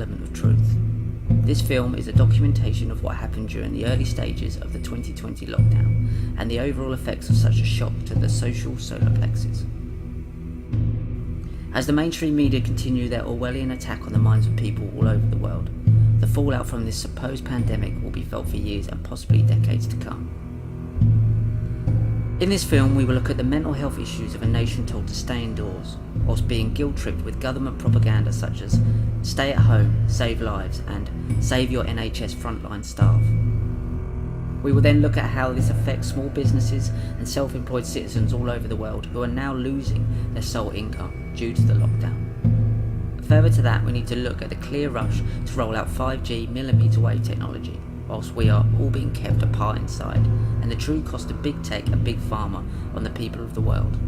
element of truth. This film is a documentation of what happened during the early stages of the 2020 lockdown and the overall effects of such a shock to the social solar plexus. As the mainstream media continue their Orwellian attack on the minds of people all over the world, the fallout from this supposed pandemic will be felt for years and possibly decades to come. In this film, we will look at the mental health issues of a nation told to stay indoors, whilst being guilt-tripped with government propaganda such as stay at home, save lives, and save your NHS frontline staff. We will then look at how this affects small businesses and self-employed citizens all over the world who are now losing their sole income due to the lockdown. Further to that, we need to look at the clear rush to roll out 5G millimetre wave technology, whilst we are all being kept apart inside, and the true cost of big tech and big pharma on the people of the world.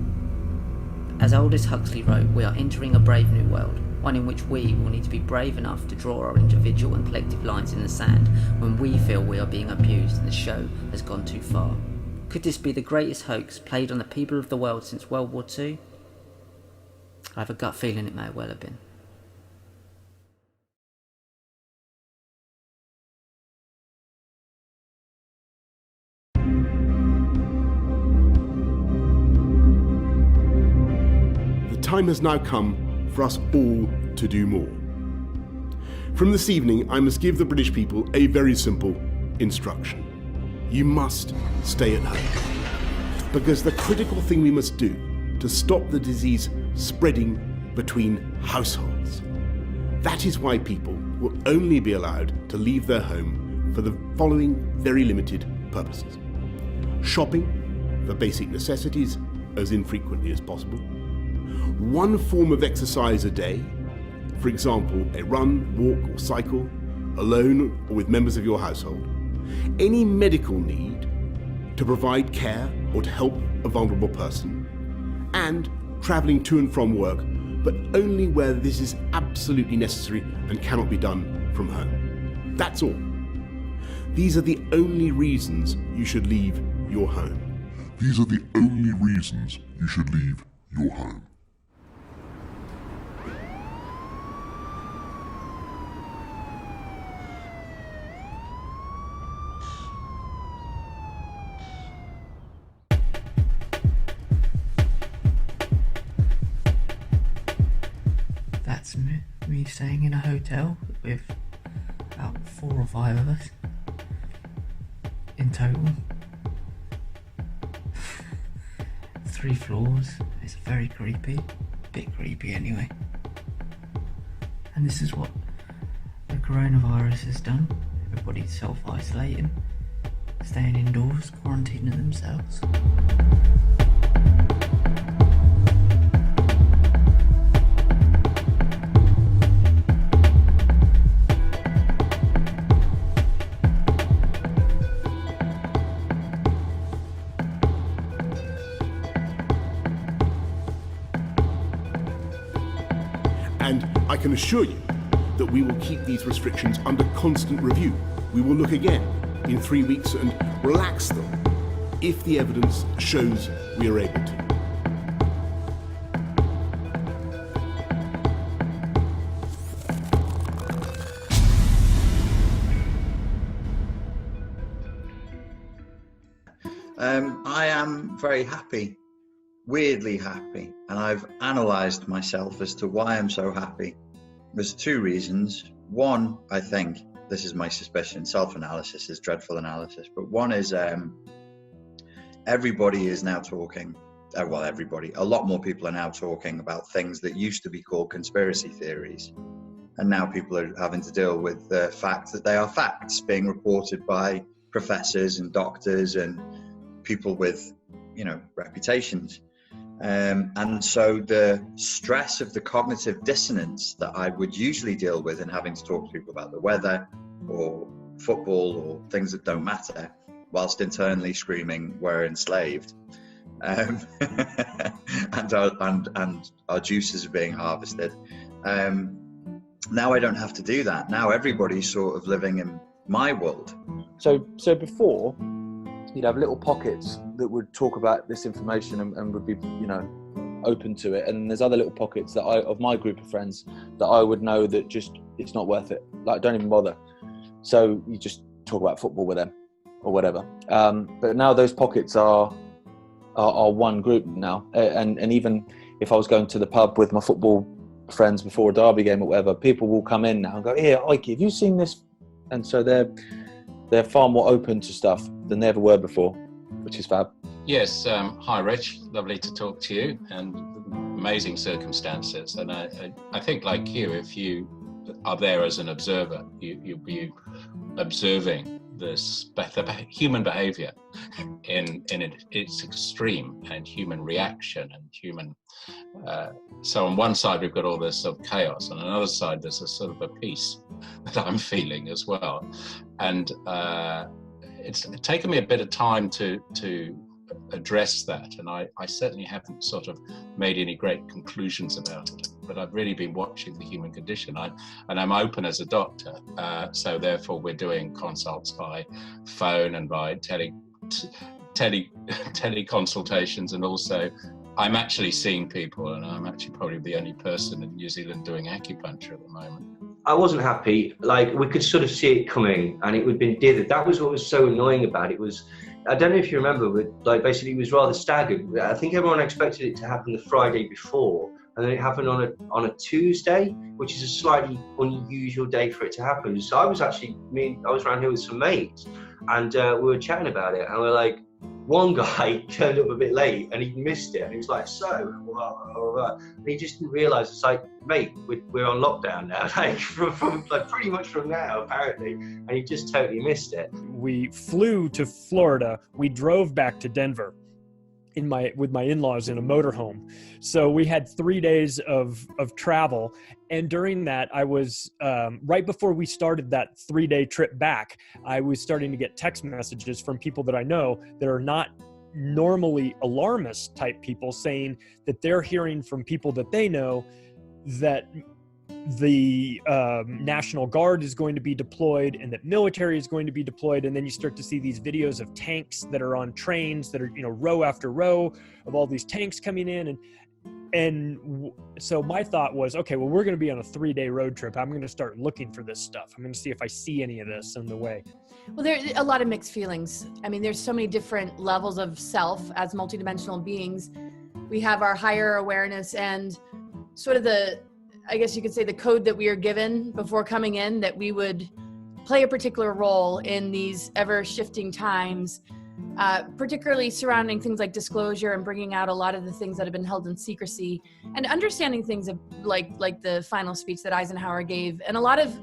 As Aldous Huxley wrote, we are entering a brave new world, one in which we will need to be brave enough to draw our individual and collective lines in the sand when we feel we are being abused and the show has gone too far. Could this be the greatest hoax played on the people of the world since World War II? I have a gut feeling it may well have been. The time has now come for us all to do more. From this evening, I must give the British people a very simple instruction. You must stay at home. Because the critical thing we must do to stop the disease spreading between households. That is why people will only be allowed to leave their home for the following very limited purposes. Shopping for basic necessities as infrequently as possible. One form of exercise a day, for example, a run, walk or cycle, alone or with members of your household. Any medical need to provide care or to help a vulnerable person, and travelling to and from work, but only where this is absolutely necessary and cannot be done from home. That's all. These are the only reasons you should leave your home. These are the only reasons you should leave your home. That's me staying in a hotel with about 4 or 5 of us in total. 3 floors. It's very creepy. Bit creepy anyway. And this is what the coronavirus has done. Everybody's self-isolating, staying indoors, quarantining themselves. And I can assure you that we will keep these restrictions under constant review. We will look again in 3 weeks and relax them if the evidence shows we are able to. I am very happy, weirdly happy, and I've analysed myself as to why I'm so happy. There's 2 reasons. One, I think, this is my suspicion, self-analysis is dreadful analysis, but one is everybody is now talking, a lot more people are now talking about things that used to be called conspiracy theories. And now people are having to deal with the fact that they are facts being reported by professors and doctors and people with, reputations. And so the stress of the cognitive dissonance that I would usually deal with in having to talk to people about the weather or football or things that don't matter, whilst internally screaming we're enslaved, and our juices are being harvested. Now I don't have to do that. Now everybody's sort of living in my world. So before, you'd have little pockets that would talk about this information and would be, open to it. And there's other little pockets of my group of friends that I would know that just it's not worth it. Like, don't even bother. So you just talk about football with them or whatever. But now those pockets are one group now. And even if I was going to the pub with my football friends before a derby game or whatever, people will come in now and go, "Here, Ike, have you seen this?" And so they're far more open to stuff than they ever were before, which is fab. Yes, hi Rich, lovely to talk to you, and amazing circumstances. And I think, like you, if you are there as an observer, you'll be observing this human behavior in its extreme, and human reaction and human. So on one side we've got all this sort of chaos, and on another side there's a sort of a peace that I'm feeling as well. And it's taken me a bit of time to address that, and I certainly haven't sort of made any great conclusions about it, but I've really been watching the human condition, and I'm open as a doctor, so therefore we're doing consults by phone and by teleconsultations, and also I'm actually seeing people, and I'm actually probably the only person in New Zealand doing acupuncture at the moment. I wasn't happy. Like, we could sort of see it coming, and it had been dithered. That was what was so annoying about it. Was, I don't know if you remember, but like basically it was rather staggered. I think everyone expected it to happen the Friday before, and then it happened on a Tuesday, which is a slightly unusual day for it to happen. So I was around here with some mates, and we were chatting about it, and we're like, one guy turned up a bit late and he missed it, and he was like, "So," and he just didn't realise. It's like, mate, we're on lockdown now, like from like pretty much from now apparently, and he just totally missed it. We flew to Florida. We drove back to Denver with my in-laws in a motorhome. So we had 3 days of travel. And during that, I was, right before we started that 3-day trip back, I was starting to get text messages from people that I know that are not normally alarmist type people, saying that they're hearing from people that they know that the National Guard is going to be deployed and that military is going to be deployed. And then you start to see these videos of tanks that are on trains that are, row after row of all these tanks coming in. And so my thought was, okay, well, we're going to be on a 3-day road trip. I'm going to start looking for this stuff. I'm going to see if I see any of this on the way. Well, there's a lot of mixed feelings. I mean, there's so many different levels of self as multidimensional beings. We have our higher awareness and sort of I guess you could say the code that we are given before coming in, that we would play a particular role in these ever shifting times, particularly surrounding things like disclosure and bringing out a lot of the things that have been held in secrecy, and understanding things like the final speech that Eisenhower gave, and a lot of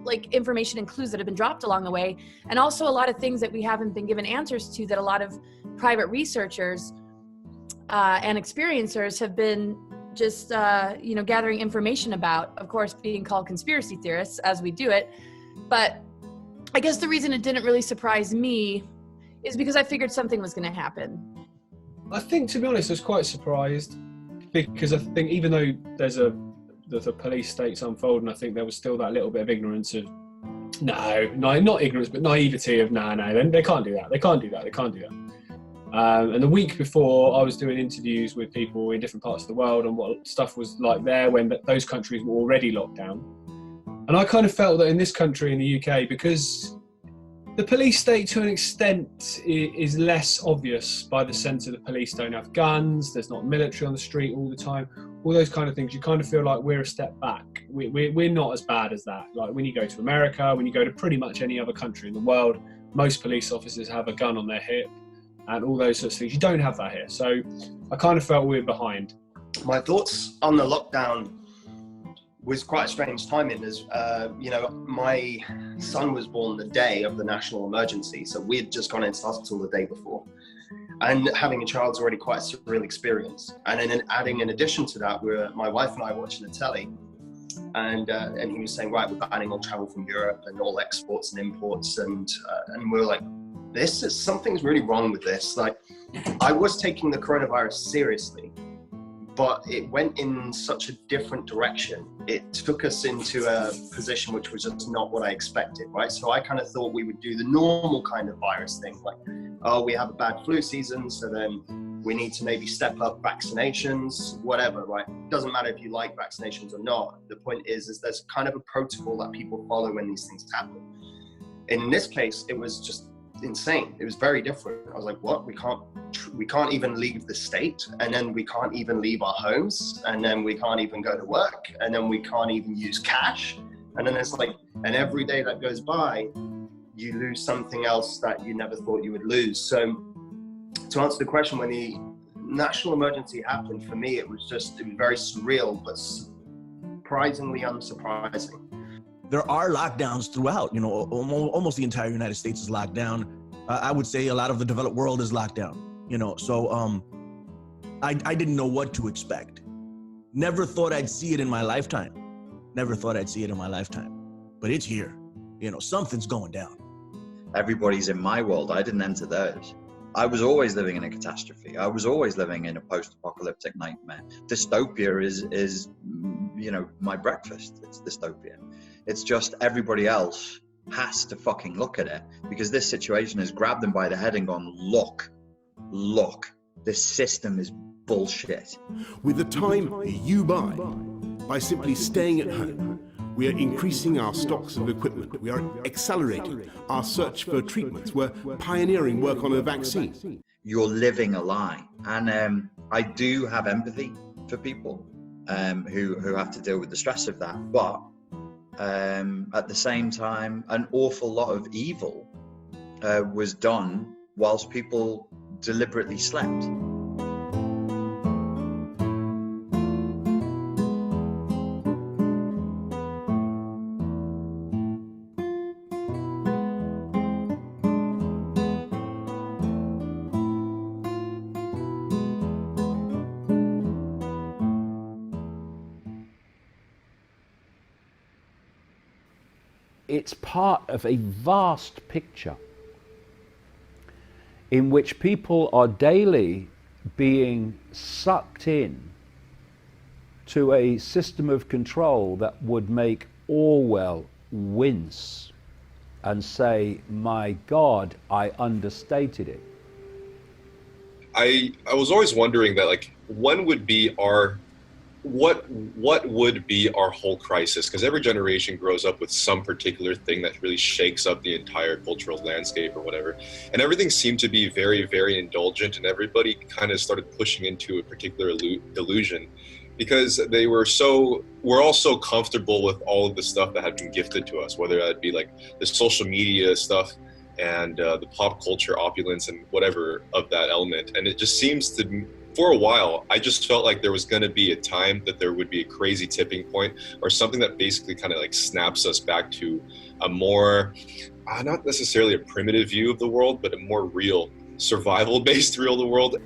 like information and clues that have been dropped along the way, and also a lot of things that we haven't been given answers to, that a lot of private researchers and experiencers have been just gathering information about, of course, being called conspiracy theorists as we do it. But I guess the reason it didn't really surprise me is because I figured something was going to happen. I think, to be honest, I was quite surprised, because I think even though the police state's unfolding, I think there was still that little bit of ignorance of, no, not ignorance, but naivety of, no, they can't do that. They can't do that. And the week before, I was doing interviews with people in different parts of the world and what stuff was like there when those countries were already locked down. And I kind of felt that in this country, in the UK, because the police state to an extent is less obvious, by the sense of the police don't have guns, there's not military on the street all the time, all those kind of things. You kind of feel like we're a step back. We're not as bad as that. Like when you go to America, when you go to pretty much any other country in the world, most police officers have a gun on their hip and all those sorts of things. You don't have that here. So I kind of felt we were behind. My thoughts on the lockdown was quite strange timing, as my son was born the day of the national emergency, so we had just gone into hospital the day before, and having a child's already quite a surreal experience. And then adding in addition to that, my wife and I were watching the telly, and he was saying, right, we're banning all travel from Europe and all exports and imports, and we were like, something's really wrong with this. Like, I was taking the coronavirus seriously, but it went in such a different direction. It took us into a position which was just not what I expected, right? So I kind of thought we would do the normal kind of virus thing, like, oh, we have a bad flu season, so then We need to maybe step up vaccinations, whatever, right? It doesn't matter if you like vaccinations or not. The point is there's kind of a protocol that people follow when these things happen. In this case, it was just insane. It was very different. I was like, what? We can't even leave the state, and then we can't even leave our homes, and then we can't even go to work, and then we can't even use cash. And then it's like, and every day that goes by, you lose something else that you never thought you would lose. So to answer the question, when the national emergency happened, for me, it was very surreal, but surprisingly unsurprising. There are lockdowns throughout, almost the entire United States is locked down. I would say a lot of the developed world is locked down, so I didn't know what to expect. Never thought I'd see it in my lifetime. But it's here. Something's going down. Everybody's in my world. I didn't enter theirs. I was always living in a catastrophe. I was always living in a post-apocalyptic nightmare. Dystopia is my breakfast. It's dystopia. It's just everybody else has to fucking look at it, because this situation has grabbed them by the head and gone, look, this system is bullshit. With the time you buy, by simply staying at home, we are increasing our stocks of equipment. We are accelerating our search for treatments. We're pioneering work on a vaccine. You're living a lie. And I do have empathy for people who have to deal with the stress of that. But at the same time, an awful lot of evil was done whilst people deliberately slept. It's part of a vast picture in which people are daily being sucked in to a system of control that would make Orwell wince and say, my God, I understated it. I was always wondering that, like, when would be our what would be our whole crisis? Because every generation grows up with some particular thing that really shakes up the entire cultural landscape or whatever. And everything seemed to be very, very indulgent, and everybody kind of started pushing into a particular delusion because we're all so comfortable with all of the stuff that had been gifted to us, whether that be like the social media stuff and the pop culture opulence and whatever of that element. And it just seems to, for a while, I just felt like there was going to be a time that there would be a crazy tipping point or something that basically kind of like snaps us back to a more, not necessarily a primitive view of the world, but a more real, survival-based view of the world.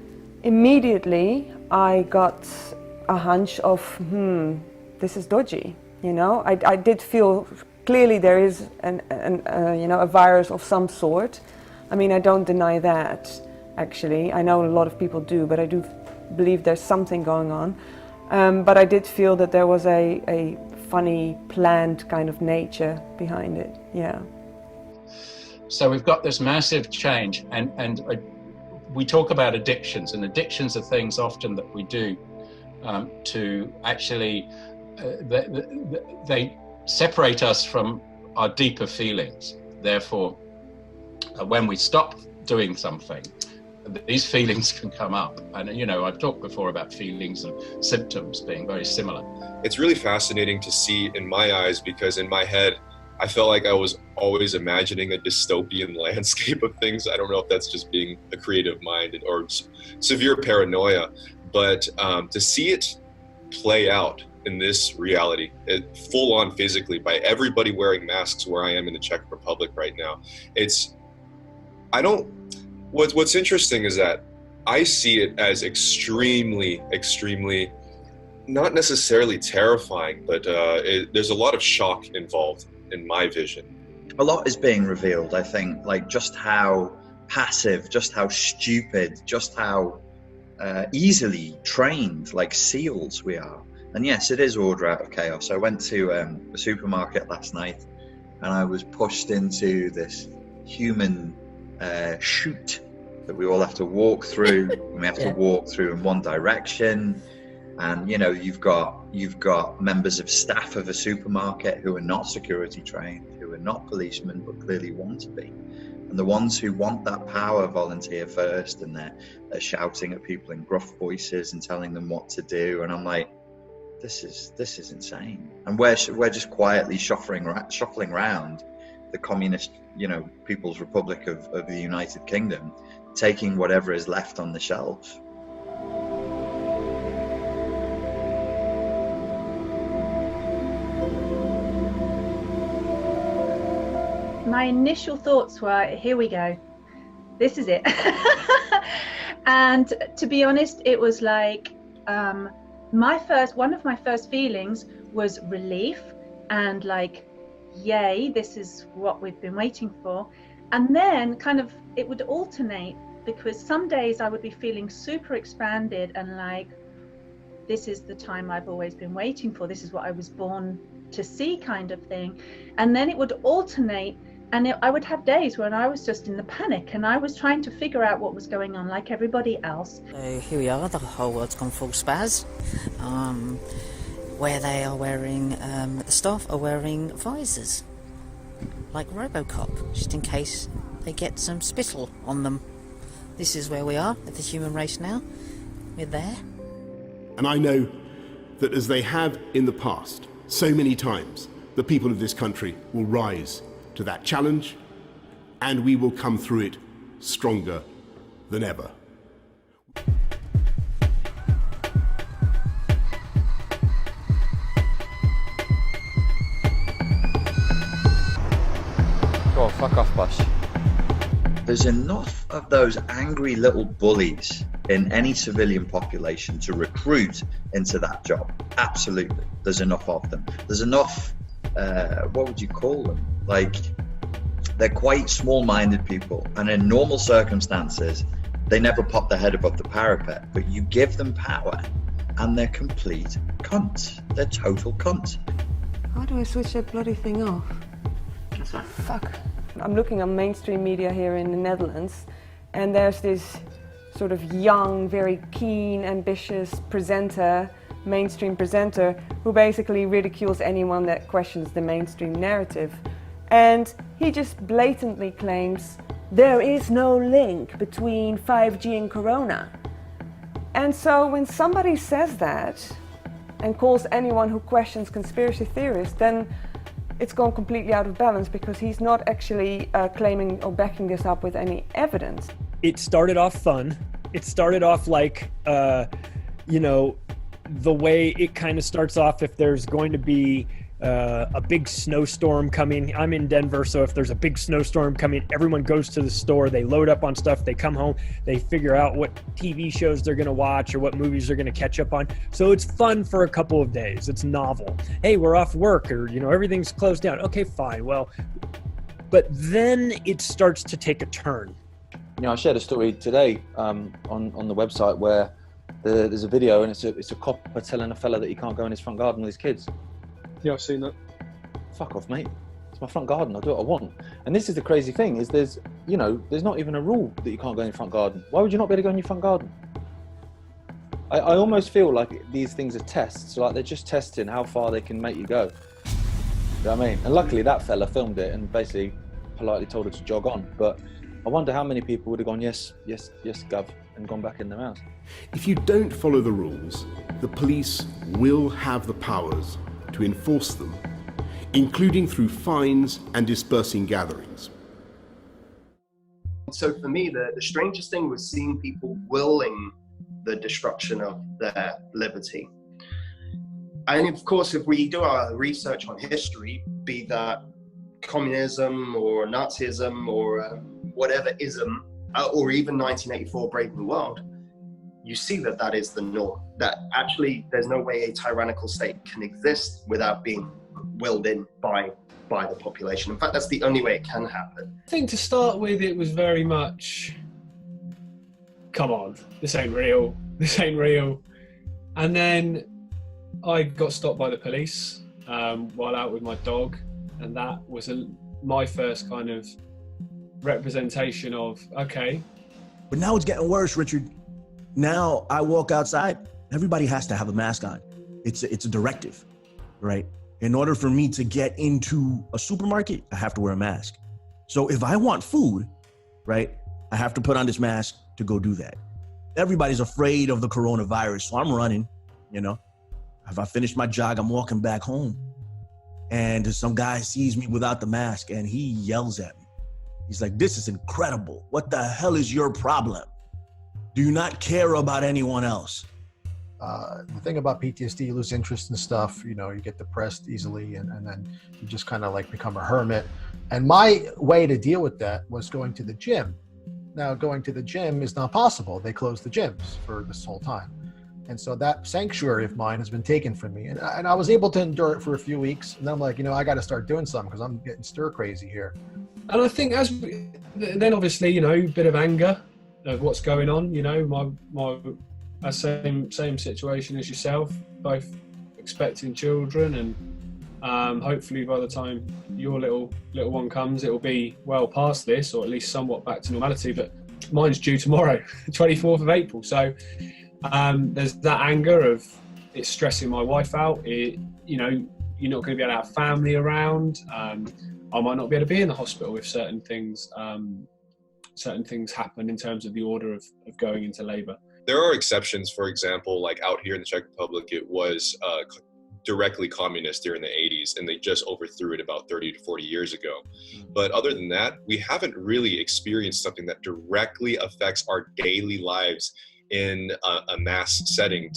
Immediately, I got a hunch of, this is dodgy, I did feel clearly there is a virus of some sort. I mean, I don't deny that. Actually, I know a lot of people do, but I do believe there's something going on. But I did feel that there was a funny, planned kind of nature behind it, yeah. So we've got this massive change, and we talk about addictions, and addictions are things often that we do to actually, they separate us from our deeper feelings. Therefore, when we stop doing something, these feelings can come up. And I've talked before about feelings and symptoms being very similar. It's really fascinating to see in my eyes, because in my head, I felt like I was always imagining a dystopian landscape of things. I don't know if that's just being a creative mind or severe paranoia, but to see it play out in this reality, full on physically, by everybody wearing masks where I am in the Czech Republic right now, what's interesting is that I see it as extremely, extremely, not necessarily terrifying, but there's a lot of shock involved in my vision. A lot is being revealed, I think, like just how passive, just how stupid, just how easily trained, like seals we are. And yes, it is order out of chaos. I went to a supermarket last night and I was pushed into this human chute that we all have to walk through, and we have to walk through in one direction. And you know, you've got members of staff of a supermarket who are not security trained, who are not policemen, but clearly want to be. And the ones who want that power volunteer first, and they're shouting at people in gruff voices and telling them what to do. And I'm like, this is insane. And we're just quietly shuffling around the communist, you know, People's Republic of the United Kingdom, taking whatever is left on the shelf. My initial thoughts were, here we go, this is it. And to be honest, it was like one of my first feelings was relief and like, yay, this is what we've been waiting for. And then kind of it would alternate, because some days I would be feeling super expanded and like, this is the time I've always been waiting for, this is what I was born to see, kind of thing. And then it would alternate, and I would have days when I was just in the panic and I was trying to figure out what was going on like everybody else. So here we are, the whole world's gone full spaz, where they are wearing, the staff are wearing visors, like Robocop, just in case they get some spittle on them. This is where we are with the human race now. We're there. And I know that as they have in the past, so many times, the people of this country will rise to that challenge, and we will come through it stronger than ever. Go on, fuck off, Bosh. There's enough of those angry little bullies in any civilian population to recruit into that job. Absolutely. There's enough of them. There's enough, what would you call them? Like, they're quite small-minded people, and in normal circumstances, they never pop their head above the parapet, but you give them power, and they're complete cunts. They're total cunts. How do I switch that bloody thing off? That's right. Fuck. I'm looking on mainstream media here in the Netherlands, and there's this sort of young, very keen, ambitious presenter, mainstream presenter, who basically ridicules anyone that questions the mainstream narrative. And he just blatantly claims there is no link between 5G and Corona. And so when somebody says that and calls anyone who questions conspiracy theorists, then it's gone completely out of balance, because he's not actually claiming or backing this up with any evidence. It started off fun. It started off like, you know, the way it kind of starts off if there's going to be a big snowstorm coming. I'm in Denver, so if there's a big snowstorm coming, everyone goes to the store, they load up on stuff, they come home, they figure out what TV shows they're going to watch or what movies they're going to catch up on. So it's fun for a couple of days. It's novel. Hey, we're off work, or, you know, everything's closed down. Okay, fine. Well, but then it starts to take a turn. You know, I shared a story today on the website where there's a video, and it's a copper telling a fella that he can't go in his front garden with his kids. Yeah, I've seen that. Fuck off, mate. It's my front garden. I'll do what I want. And this is the crazy thing, is there's not even a rule that you can't go in your front garden. Why would you not be able to go in your front garden? I almost feel like these things are tests. Like they're just testing how far they can make you go. You know what I mean? And luckily that fella filmed it and basically politely told her to jog on. But I wonder how many people would have gone, yes, yes, yes, Gov, and gone back in their house. If you don't follow the rules, the police will have the powers to enforce them, including through fines and dispersing gatherings. So for me, the strangest thing was seeing people willing the destruction of their liberty. And of course, if we do our research on history, be that communism or Nazism or whatever ism, or even 1984 Brave New World, you see that that is the norm. That actually there's no way a tyrannical state can exist without being willed in by the population. In fact, that's the only way it can happen. I think to start with, it was very much, come on, this ain't real, this ain't real. And then I got stopped by the police while out with my dog, and that was my first kind of representation of, okay, But now it's getting worse, Richard. Now I walk outside, everybody has to have a mask on. It's a directive, right? In order for me to get into a supermarket, I have to wear a mask. So if I want food, right, I have to put on this mask to go do that. Everybody's afraid of the coronavirus, so I'm running, you know. If I finish my jog, I'm walking back home. And some guy sees me without the mask and he yells at me. He's like, "This is incredible. What the hell is your problem? Do you not care about anyone else?" The thing about PTSD, you lose interest in stuff, you know, you get depressed easily, and then you just kind of like become a hermit. And my way to deal with that was going to the gym. Now, going to the gym is not possible. They closed the gyms for this whole time. And so that sanctuary of mine has been taken from me. And I was able to endure it for a few weeks. And then I'm like, you know, I got to start doing something because I'm getting stir crazy here. And I think then obviously, you know, a bit of anger of what's going on, you know, my same situation as yourself, both expecting children, and hopefully by the time your little one comes, it'll be well past this, or at least somewhat back to normality. But mine's due tomorrow, 24th of April. So there's that anger of it's stressing my wife out. You know, you're not going to be able to have family around. I might not be able to be in the hospital if certain things happen in terms of the order of going into labour. There are exceptions. For example, like out here in the Czech Republic, it was directly communist during the 80s, and they just overthrew it about 30 to 40 years ago. But other than that, we haven't really experienced something that directly affects our daily lives in a mass setting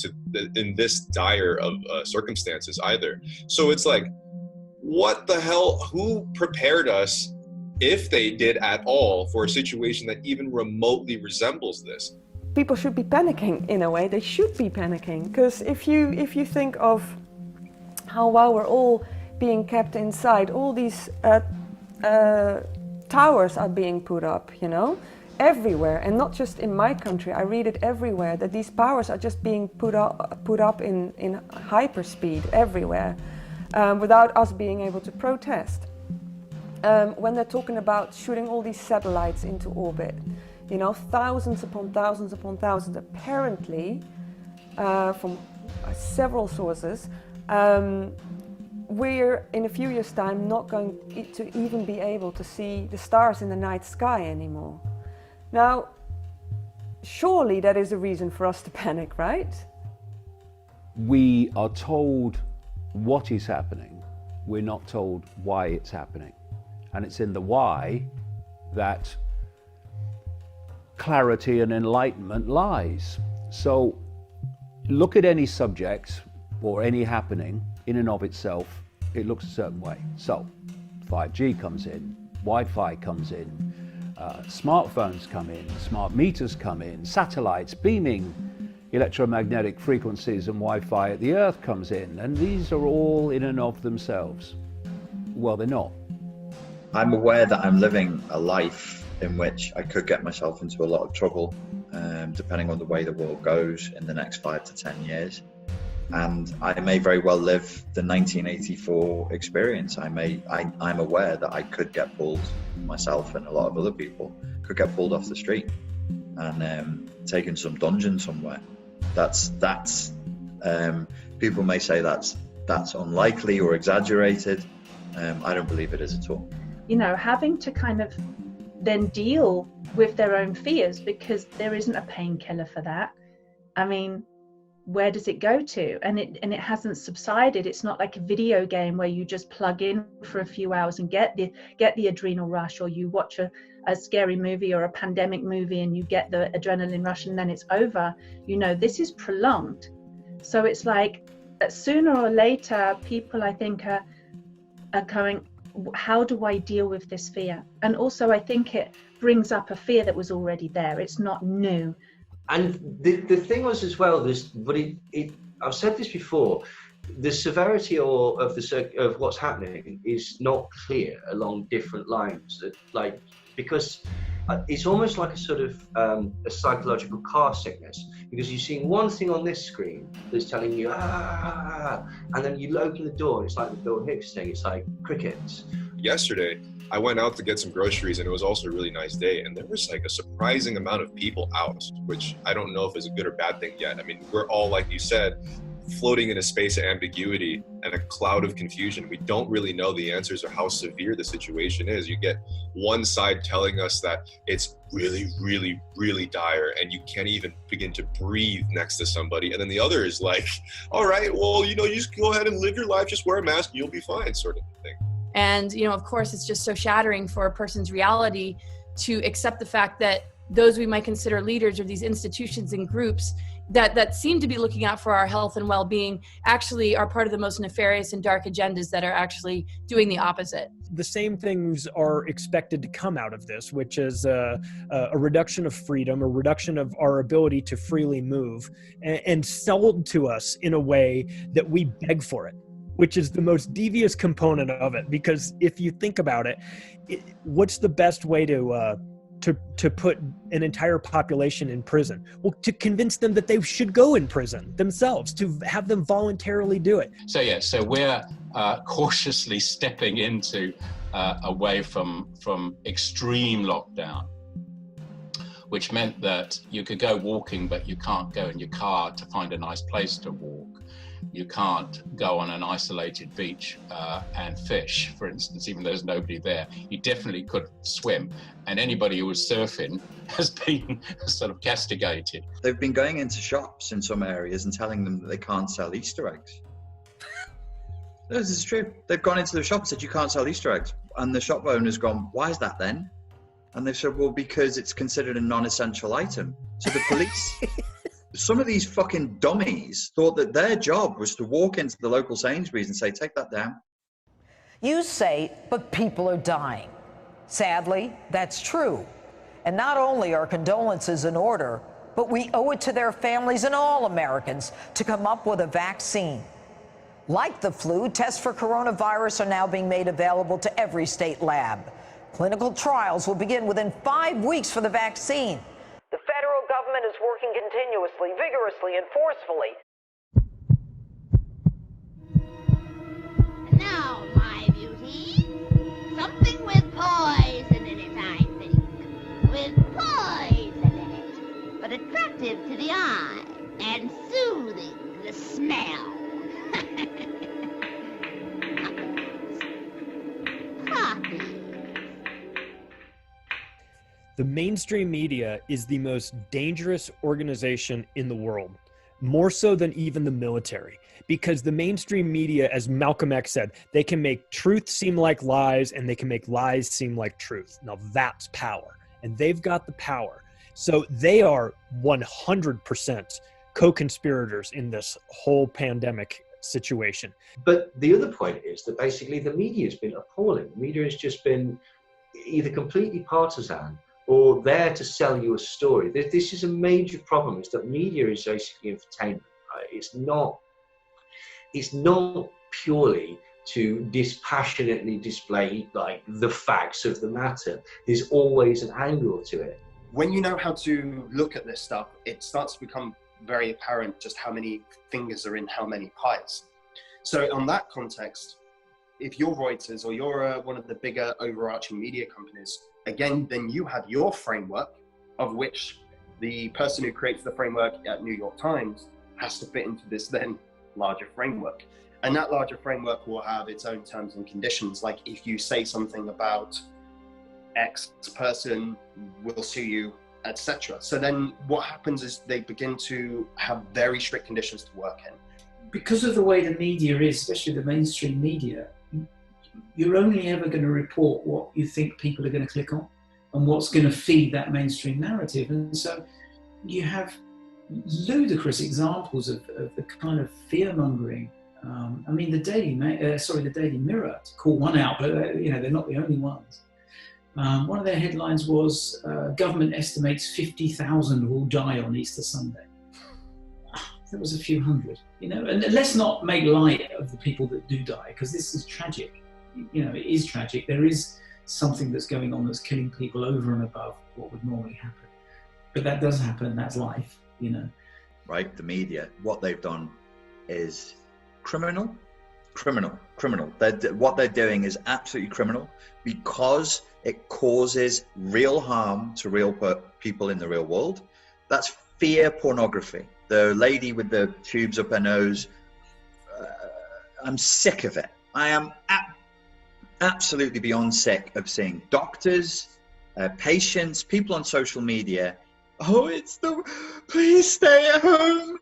in this dire of circumstances either. So it's like, what the hell? Who prepared us, if they did at all, for a situation that even remotely resembles this? People should be panicking in a way. They should be panicking, because if you think of how while we're all being kept inside, all these towers are being put up, you know, everywhere, and not just in my country. I read it everywhere that these towers are just being put up in hyperspeed everywhere, without us being able to protest. When they're talking about shooting all these satellites into orbit, you know, thousands upon thousands upon thousands, apparently, from several sources, we're in a few years' time not going to even be able to see the stars in the night sky anymore. Now, surely that is a reason for us to panic, right? We are told what is happening. We're not told why it's happening. And it's in the why that clarity and enlightenment lies. So look at any subject or any happening in and of itself, it looks a certain way. So 5G comes in, Wi-Fi comes in, smartphones come in, smart meters come in, satellites beaming electromagnetic frequencies and Wi-Fi at the Earth comes in, and these are all in and of themselves. Well, they're not. I'm aware that I'm living a life in which I could get myself into a lot of trouble, depending on the way the world goes in the next 5 to 10 years. And I may very well live the 1984 experience. I'm aware that I could get pulled, myself and a lot of other people, could get pulled off the street and taken some dungeon somewhere. That's people may say that's unlikely or exaggerated. I don't believe it is at all. You know, having to kind of then deal with their own fears, because there isn't a painkiller for that. I mean, where does it go to? And it hasn't subsided. It's not like a video game where you just plug in for a few hours and get the adrenal rush, or you watch a scary movie or a pandemic movie and you get the adrenaline rush and then it's over. You know, this is prolonged. So it's like sooner or later, people, I think, are going, how do I deal with this fear? And also, I think it brings up a fear that was already there. It's not new. And the thing was as well, I've said this before, the severity of what's happening is not clear along different lines. Because it's almost like a sort of a psychological car sickness, because you're seeing one thing on this screen that's telling you, and then you open the door and it's like the Bill Hicks thing, it's like crickets. Yesterday, I went out to get some groceries, and it was also a really nice day, and there was like a surprising amount of people out, which I don't know if is a good or bad thing yet. I mean, we're all, like you said, floating in a space of ambiguity and a cloud of confusion. We don't really know the answers or how severe the situation is. You get one side telling us that it's really, really, really dire and you can't even begin to breathe next to somebody. And then the other is like, all right, well, you just go ahead and live your life, just wear a mask, you'll be fine, sort of thing. And, of course, it's just so shattering for a person's reality to accept the fact that those we might consider leaders or these institutions and groups that seem to be looking out for our health and well-being actually are part of the most nefarious and dark agendas that are actually doing the opposite. The same things are expected to come out of this, which is a reduction of freedom, a reduction of our ability to freely move, and sold to us in a way that we beg for it, which is the most devious component of it. Because if you think about it, what's the best way to put an entire population in prison? Well, to convince them that they should go in prison themselves, to have them voluntarily do it. So we're cautiously stepping into away from extreme lockdown, which meant that you could go walking, but you can't go in your car to find a nice place to walk. You can't go on an isolated beach and fish, for instance, even though there's nobody there. You definitely couldn't swim. And anybody who was surfing has been sort of castigated. They've been going into shops in some areas and telling them that they can't sell Easter eggs. This is true. They've gone into the shop and said, you can't sell Easter eggs. And the shop owner's gone, why is that then? And they've said, well, because it's considered a non-essential item. So the police... Some of these fucking dummies thought that their job was to walk into the local Sainsbury's and say, take that down. You say, but people are dying. Sadly, that's true. And not only are condolences in order, but we owe it to their families and all Americans to come up with a vaccine. Like the flu, tests for coronavirus are now being made available to every state lab. Clinical trials will begin within 5 weeks for the vaccine. The federal government is working continuously, vigorously, and forcefully. Now, my beauty, something with poison in it, I think. With poison in it, but attractive to the eye and soothing the smell. Coffee. The mainstream media is the most dangerous organization in the world, more so than even the military, because the mainstream media, as Malcolm X said, they can make truth seem like lies and they can make lies seem like truth. Now that's power, and they've got the power. So they are 100% co-conspirators in this whole pandemic situation. But the other point is that basically the media has been appalling. The media has just been either completely partisan or there to sell you a story. This is a major problem, is that media is basically entertainment, right? It's not purely to dispassionately display like the facts of the matter. There's always an angle to it. When you know how to look at this stuff, it starts to become very apparent just how many fingers are in how many pies. So on that context, if you're Reuters or you're one of the bigger overarching media companies, again, then you have your framework, of which the person who creates the framework at New York Times has to fit into this then larger framework. And that larger framework will have its own terms and conditions. Like if you say something about X person, will sue you, etc. So then what happens is they begin to have very strict conditions to work in. Because of the way the media is, especially the mainstream media, you're only ever going to report what you think people are going to click on and what's going to feed that mainstream narrative. And so you have ludicrous examples of the kind of fear-mongering. I mean, the Daily Mirror, to call one out, but they're not the only ones. One of their headlines was, government estimates 50,000 will die on Easter Sunday. There was a few hundred, and let's not make light of the people that do die, because this is tragic. It is tragic. There is something that's going on that's killing people over and above what would normally happen. But that does happen, that's life, Right, the media, what they've done is criminal criminal. What they're doing is absolutely criminal because it causes real harm to real people in the real world. That's fear pornography. The lady with the tubes up her nose, I'm sick of it. I am absolutely beyond sick of seeing doctors, patients, people on social media. Oh, please stay at home.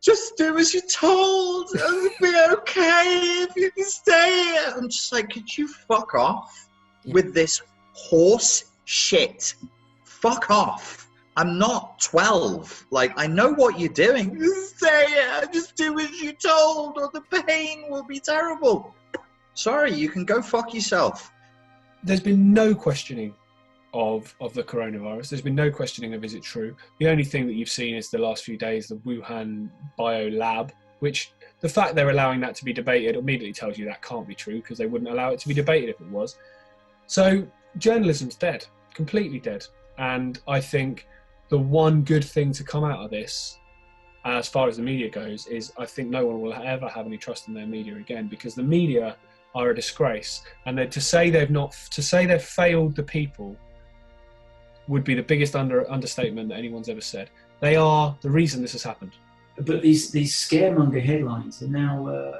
Just do as you're told. It'll be okay if you can stay. I'm just like, could you fuck off with this horse shit? Fuck off. I'm not 12. Like, I know what you're doing. Just say it. Just do as you're told or the pain will be terrible. Sorry, you can go fuck yourself. There's been no questioning of the coronavirus. There's been no questioning of is it true. The only thing that you've seen is the last few days, the Wuhan bio lab, which the fact they're allowing that to be debated immediately tells you that can't be true, because they wouldn't allow it to be debated if it was. So journalism's dead, completely dead. And I think the one good thing to come out of this, as far as the media goes, is I think no one will ever have any trust in their media again, because the media are a disgrace. And to say they've failed the people would be the biggest understatement that anyone's ever said. They are the reason this has happened. But these scaremonger headlines are now,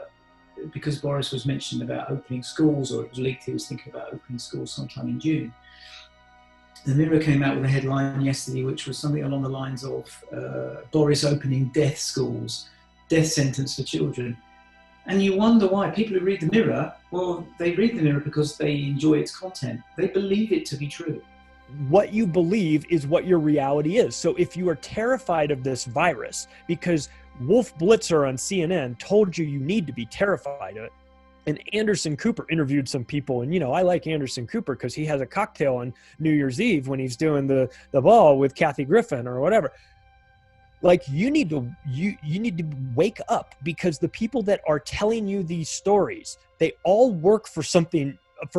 because Boris was mentioned about opening schools, or it was leaked he was thinking about opening schools sometime in June. The Mirror came out with a headline yesterday which was something along the lines of Boris opening death schools, death sentence for children. And you wonder why. People who read the Mirror, well, they read the Mirror because they enjoy its content. They believe it to be true. What you believe is what your reality is. So if you are terrified of this virus because Wolf Blitzer on CNN told you need to be terrified of it, and Anderson Cooper interviewed some people, and I like Anderson Cooper because he has a cocktail on New Year's Eve when he's doing the ball with Kathy Griffin or whatever. Like, you need to wake up, because the people that are telling you these stories, they all work for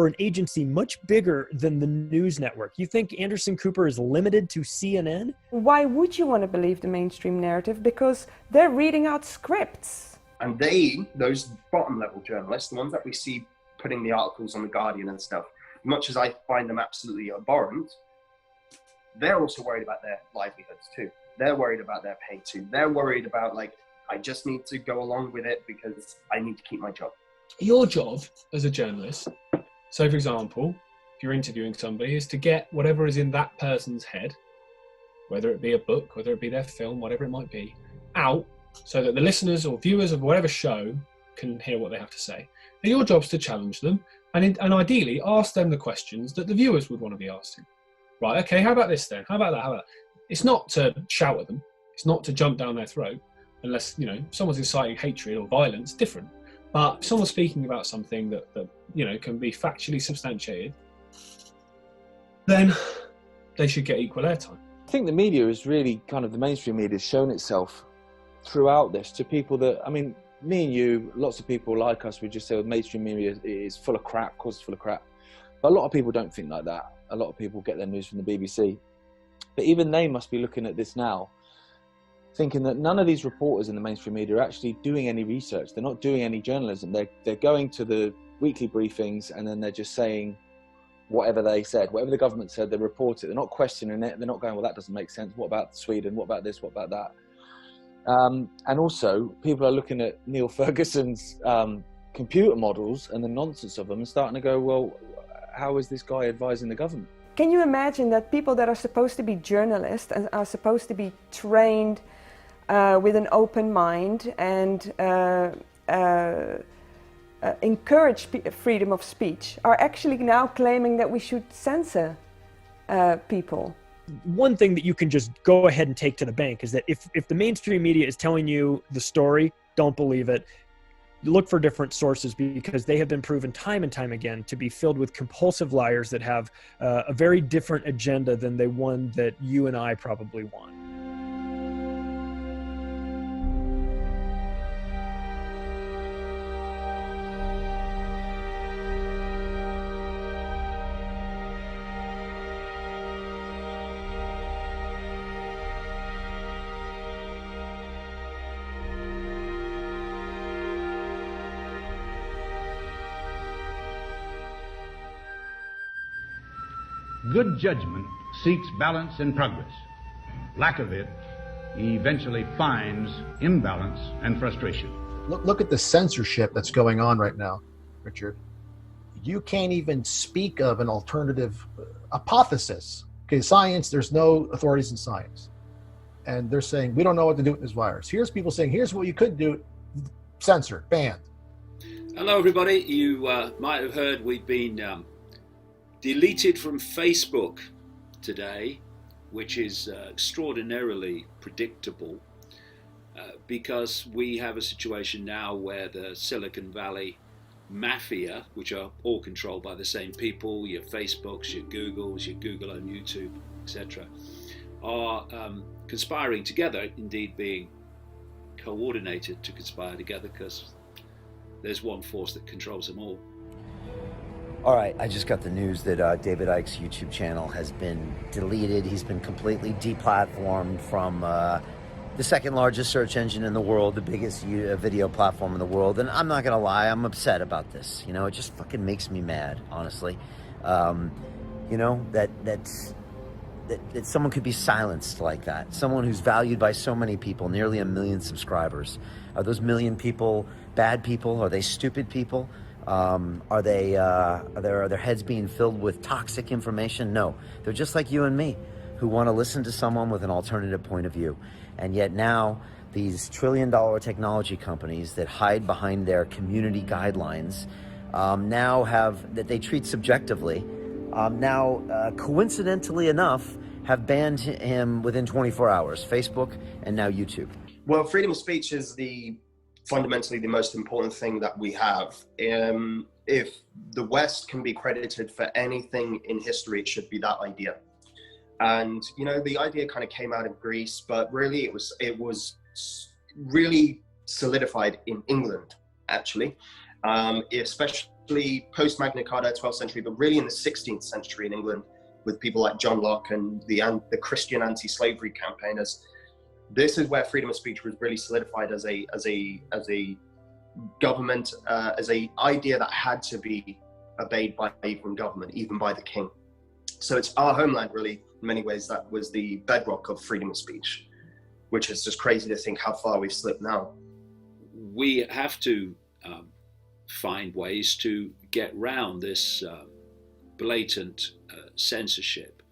an agency much bigger than the news network. You think Anderson Cooper is limited to CNN? Why would you want to believe the mainstream narrative? Because they're reading out scripts. And those bottom level journalists, the ones that we see putting the articles on The Guardian and stuff, much as I find them absolutely abhorrent, they're also worried about their livelihoods too. They're worried about their pay too. They're worried about, like, I just need to go along with it because I need to keep my job. Your job as a journalist, so for example, if you're interviewing somebody, is to get whatever is in that person's head, whether it be a book, whether it be their film, whatever it might be, out, so that the listeners or viewers of whatever show can hear what they have to say. And your job's to challenge them and ideally ask them the questions that the viewers would want to be asking. Right, okay, how about this then? How about that? How about that? It's not to shout at them. It's not to jump down their throat, unless, someone's inciting hatred or violence, different. But if someone's speaking about something that can be factually substantiated, then they should get equal airtime. I think the media is really the mainstream media has shown itself throughout this to people that, me and you, lots of people like us, we just say the mainstream media is full of crap, of course it's full of crap. But a lot of people don't think like that. A lot of people get their news from the BBC. But even they must be looking at this now, thinking that none of these reporters in the mainstream media are actually doing any research. They're not doing any journalism. They're going to the weekly briefings and then they're just saying whatever they said. Whatever the government said, they report it. They're not questioning it. They're not going, well, that doesn't make sense. What about Sweden? What about this? What about that? And also, people are looking at Neil Ferguson's computer models and the nonsense of them and starting to go, well, how is this guy advising the government? Can you imagine that people that are supposed to be journalists and are supposed to be trained with an open mind and encourage freedom of speech are actually now claiming that we should censor people? One thing that you can just go ahead and take to the bank is that if the mainstream media is telling you the story, don't believe it. Look for different sources, because they have been proven time and time again to be filled with compulsive liars that have a very different agenda than the one that you and I probably want. Good judgment seeks balance and progress. Lack of it eventually finds imbalance and frustration. Look at the censorship that's going on right now, Richard. You can't even speak of an alternative hypothesis. Okay, science, there's no authorities in science. And they're saying, we don't know what to do with this virus. Here's people saying, here's what you could do, censored, banned. Hello, everybody. You might have heard we've been deleted from Facebook today, which is extraordinarily predictable because we have a situation now where the Silicon Valley mafia, which are all controlled by the same people, your Facebooks, your Googles, your Google and YouTube, etc., are conspiring together, indeed being coordinated to conspire together because there's one force that controls them all. All right, I just got the news that David Icke's YouTube channel has been deleted. He's been completely deplatformed from the second largest search engine in the world, the biggest video platform in the world. And I'm not gonna lie, I'm upset about this. You know, it just fucking makes me mad, honestly. You know, that someone could be silenced like that. Someone who's valued by so many people, nearly 1 million subscribers. Are those 1 million people bad people? Are they stupid people? Are their heads being filled with toxic information? No, they're just like you and me, who want to listen to someone with an alternative point of view. And yet now these trillion-dollar technology companies that hide behind their community guidelines now have, that they treat subjectively, coincidentally enough, have banned him within 24 hours, Facebook and now YouTube. Well, freedom of speech is fundamentally the most important thing that we have. If the West can be credited for anything in history, it should be that idea. And, you know, the idea kind of came out of Greece, but really it was really solidified in England, actually, especially post Magna Carta, 12th century, but really in the 16th century in England with people like John Locke and the Christian anti-slavery campaigners. This is where freedom of speech was really solidified as a government, as a idea that had to be obeyed by even government, even by the king. So it's our homeland, really, in many ways, that was the bedrock of freedom of speech, which is just crazy to think how far we've slipped now. We have to find ways to get round this blatant censorship,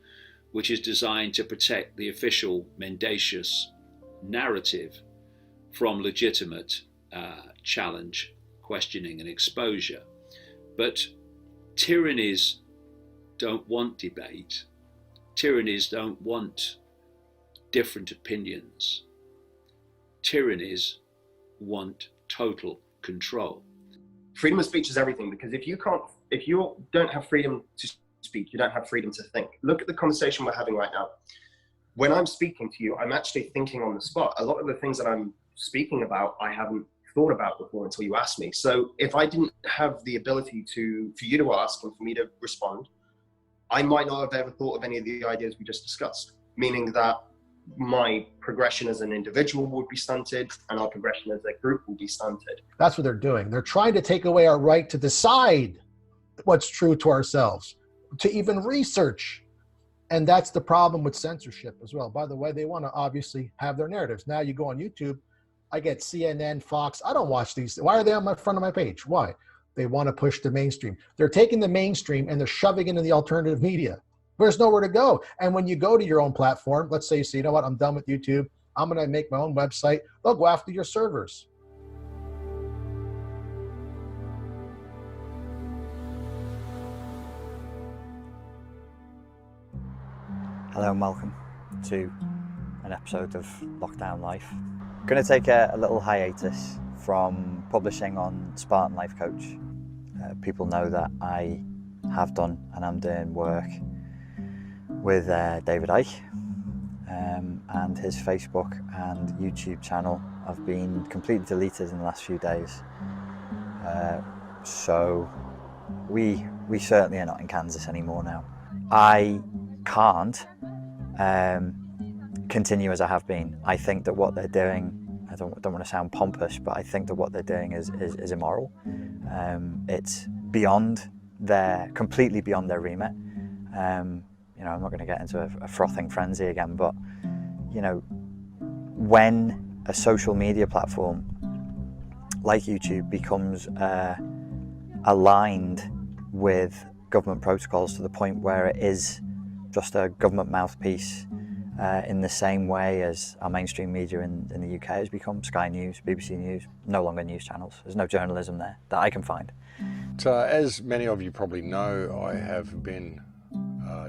which is designed to protect the official mendacious narrative from legitimate challenge, questioning and exposure. But tyrannies don't want debate. Tyrannies don't want different opinions. Tyrannies want total control. Freedom of speech is everything, because if you don't have freedom to speak, you don't have freedom to think. Look at the conversation we're having right now. When I'm speaking to you, I'm actually thinking on the spot. A lot of the things that I'm speaking about, I haven't thought about before until you asked me. So if I didn't have the ability for you to ask and for me to respond, I might not have ever thought of any of the ideas we just discussed, meaning that my progression as an individual would be stunted and our progression as a group will be stunted. That's what they're doing. They're trying to take away our right to decide what's true to ourselves, to even research. And that's the problem with censorship as well. By the way, they want to obviously have their narratives. Now you go on YouTube, I get CNN, Fox. I don't watch these. Why are they on my front of my page? Why? They want to push the mainstream. They're taking the mainstream and they're shoving it into the alternative media. There's nowhere to go. And when you go to your own platform, let's say you say, you know what, I'm done with YouTube. I'm going to make my own website. They'll go after your servers. Hello and welcome to an episode of Lockdown Life. I'm going to take a little hiatus from publishing on Spartan Life Coach. People know that I have done and I'm doing work with David Icke, and his Facebook and YouTube channel have been completely deleted in the last few days. So we certainly are not in Kansas anymore now. I can't continue as I have been. I think that what they're doing, I don't want to sound pompous, but I think that what they're doing is immoral. It's completely beyond their remit. you know, I'm not going to get into a frothing frenzy again, but, you know, when a social media platform like YouTube becomes aligned with government protocols to the point where it is just a government mouthpiece, in the same way as our mainstream media in the UK has become Sky News, BBC News, no longer news channels. There's no journalism there that I can find. So, as many of you probably know, I have been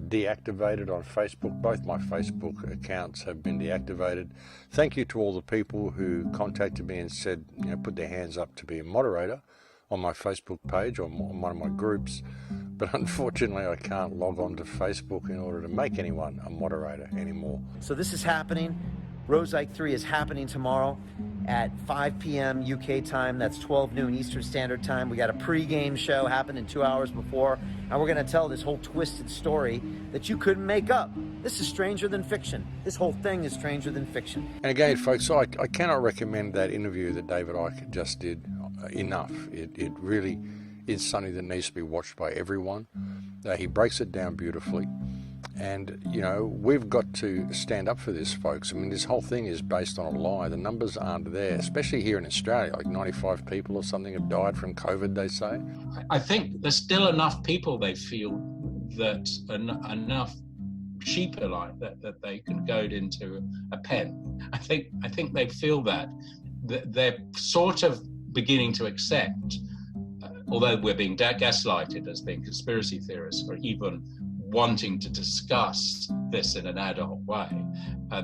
deactivated on Facebook. Both my Facebook accounts have been deactivated. Thank you to all the people who contacted me and said, you know, put their hands up to be a moderator on my Facebook page or on one of my groups. But unfortunately, I can't log on to Facebook in order to make anyone a moderator anymore. So this is happening. Rose Ike 3 is happening tomorrow at 5 p.m. UK time. That's 12 noon Eastern Standard Time. We got a pre-game show happening 2 hours before, and we're going to tell this whole twisted story that you couldn't make up. This is stranger than fiction. This whole thing is stranger than fiction. And again, folks, I cannot recommend that interview that David Icke just did enough. It really is something that needs to be watched by everyone. He breaks it down beautifully. And, you know, we've got to stand up for this, folks. I mean, this whole thing is based on a lie. The numbers aren't there, especially here in Australia. Like 95 people or something have died from COVID, they say. I think there's still enough people, they feel, that enough sheep are like that they can goad into a pen. I think they feel that they're sort of beginning to accept, although we're being gaslighted as being conspiracy theorists or even wanting to discuss this in an adult way,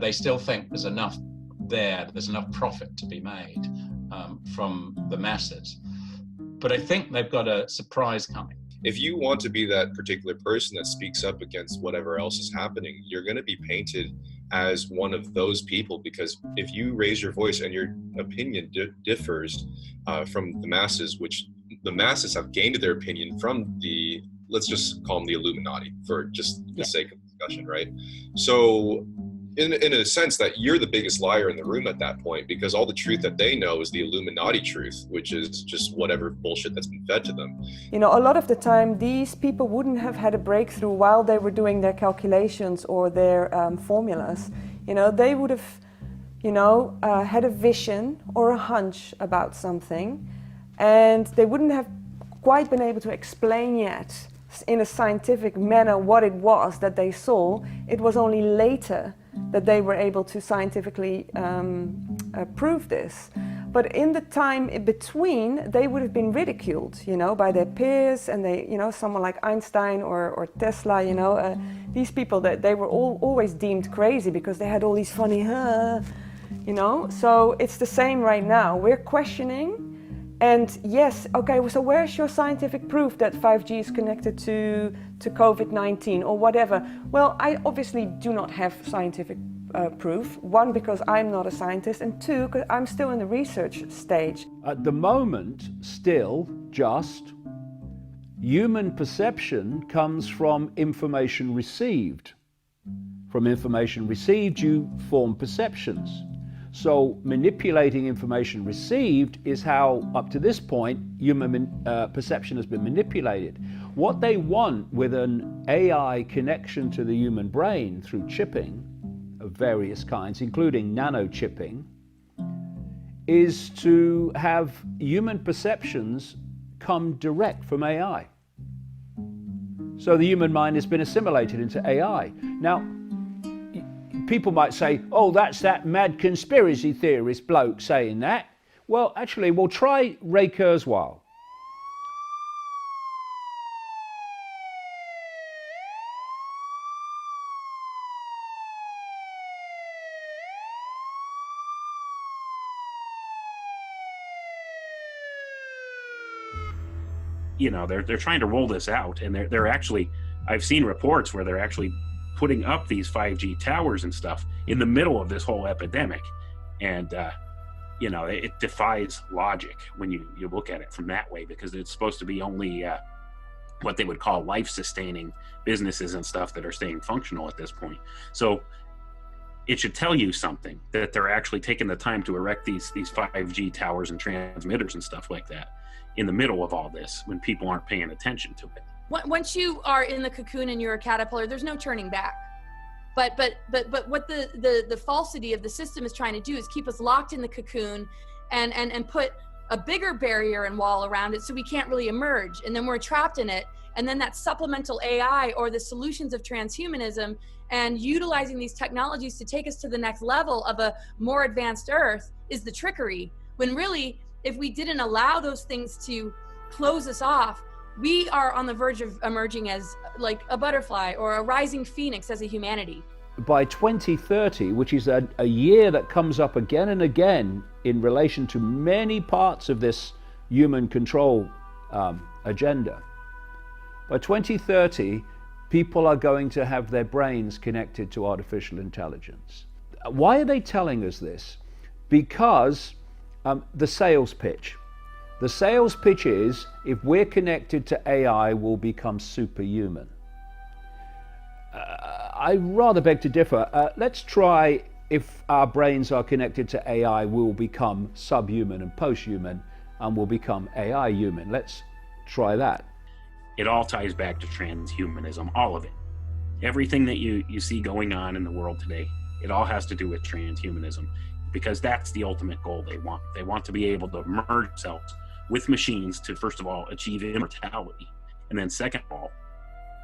they still think there's enough profit to be made from the masses. But I think they've got a surprise coming. If you want to be that particular person that speaks up against whatever else is happening, you're going to be painted as one of those people, because if you raise your voice and your opinion differs from the masses, which the masses have gained their opinion from the, let's just call them the Illuminati for just the sake of discussion, right? So in a sense that you're the biggest liar in the room at that point, because all the truth that they know is the Illuminati truth, which is just whatever bullshit that's been fed to them. You know, a lot of the time these people wouldn't have had a breakthrough while they were doing their calculations or their formulas. You know, they would have, you know, had a vision or a hunch about something, and they wouldn't have quite been able to explain yet in a scientific manner what it was that they saw. It was only later that they were able to scientifically prove this. But in the time in between, they would have been ridiculed, you know, by their peers, and they, you know, someone like Einstein or Tesla, you know, these people, that they were always deemed crazy because they had all these funny, you know. So it's the same right now. We're questioning. And yes, okay, so where's your scientific proof that 5G is connected to Covid19 or whatever? Well, I obviously do not have scientific proof. One, because I'm not a scientist, and two, because I'm still in the research stage. At the moment, still just human perception comes from information received. From information received, you form perceptions. So manipulating information received is how, up to this point, human perception has been manipulated. What they want with an AI connection to the human brain through chipping of various kinds, including nanochipping, is to have human perceptions come direct from AI. So the human mind has been assimilated into AI. Now, people might say, oh, that's that mad conspiracy theorist bloke saying that. Well, actually, we'll try Ray Kurzweil. You know, they're trying to roll this out, and they're actually, I've seen reports where they're actually putting up these 5G towers and stuff in the middle of this whole epidemic. And, you know, it defies logic when you look at it from that way, because it's supposed to be only what they would call life-sustaining businesses and stuff that are staying functional at this point. So it should tell you something, that they're actually taking the time to erect these 5G towers and transmitters and stuff like that in the middle of all this when people aren't paying attention to it. once you are in the cocoon and you're a caterpillar, there's no turning back. But what the falsity of the system is trying to do is keep us locked in the cocoon and put a bigger barrier and wall around it so we can't really emerge. And then we're trapped in it. And then that supplemental AI or the solutions of transhumanism and utilizing these technologies to take us to the next level of a more advanced Earth is the trickery. When really, if we didn't allow those things to close us off, we are on the verge of emerging as like a butterfly or a rising phoenix as a humanity. By 2030, which is a year that comes up again and again in relation to many parts of this human control agenda, by 2030, people are going to have their brains connected to artificial intelligence. Why are they telling us this? Because the sales pitch. The sales pitch is, if we're connected to AI, we'll become superhuman. I rather beg to differ. Let's try, if our brains are connected to AI, we'll become subhuman and posthuman, and we'll become AI human. Let's try that. It all ties back to transhumanism, all of it. Everything that you see going on in the world today, it all has to do with transhumanism, because that's the ultimate goal they want. They want to be able to merge themselves with machines to, first of all, achieve immortality. And then second of all,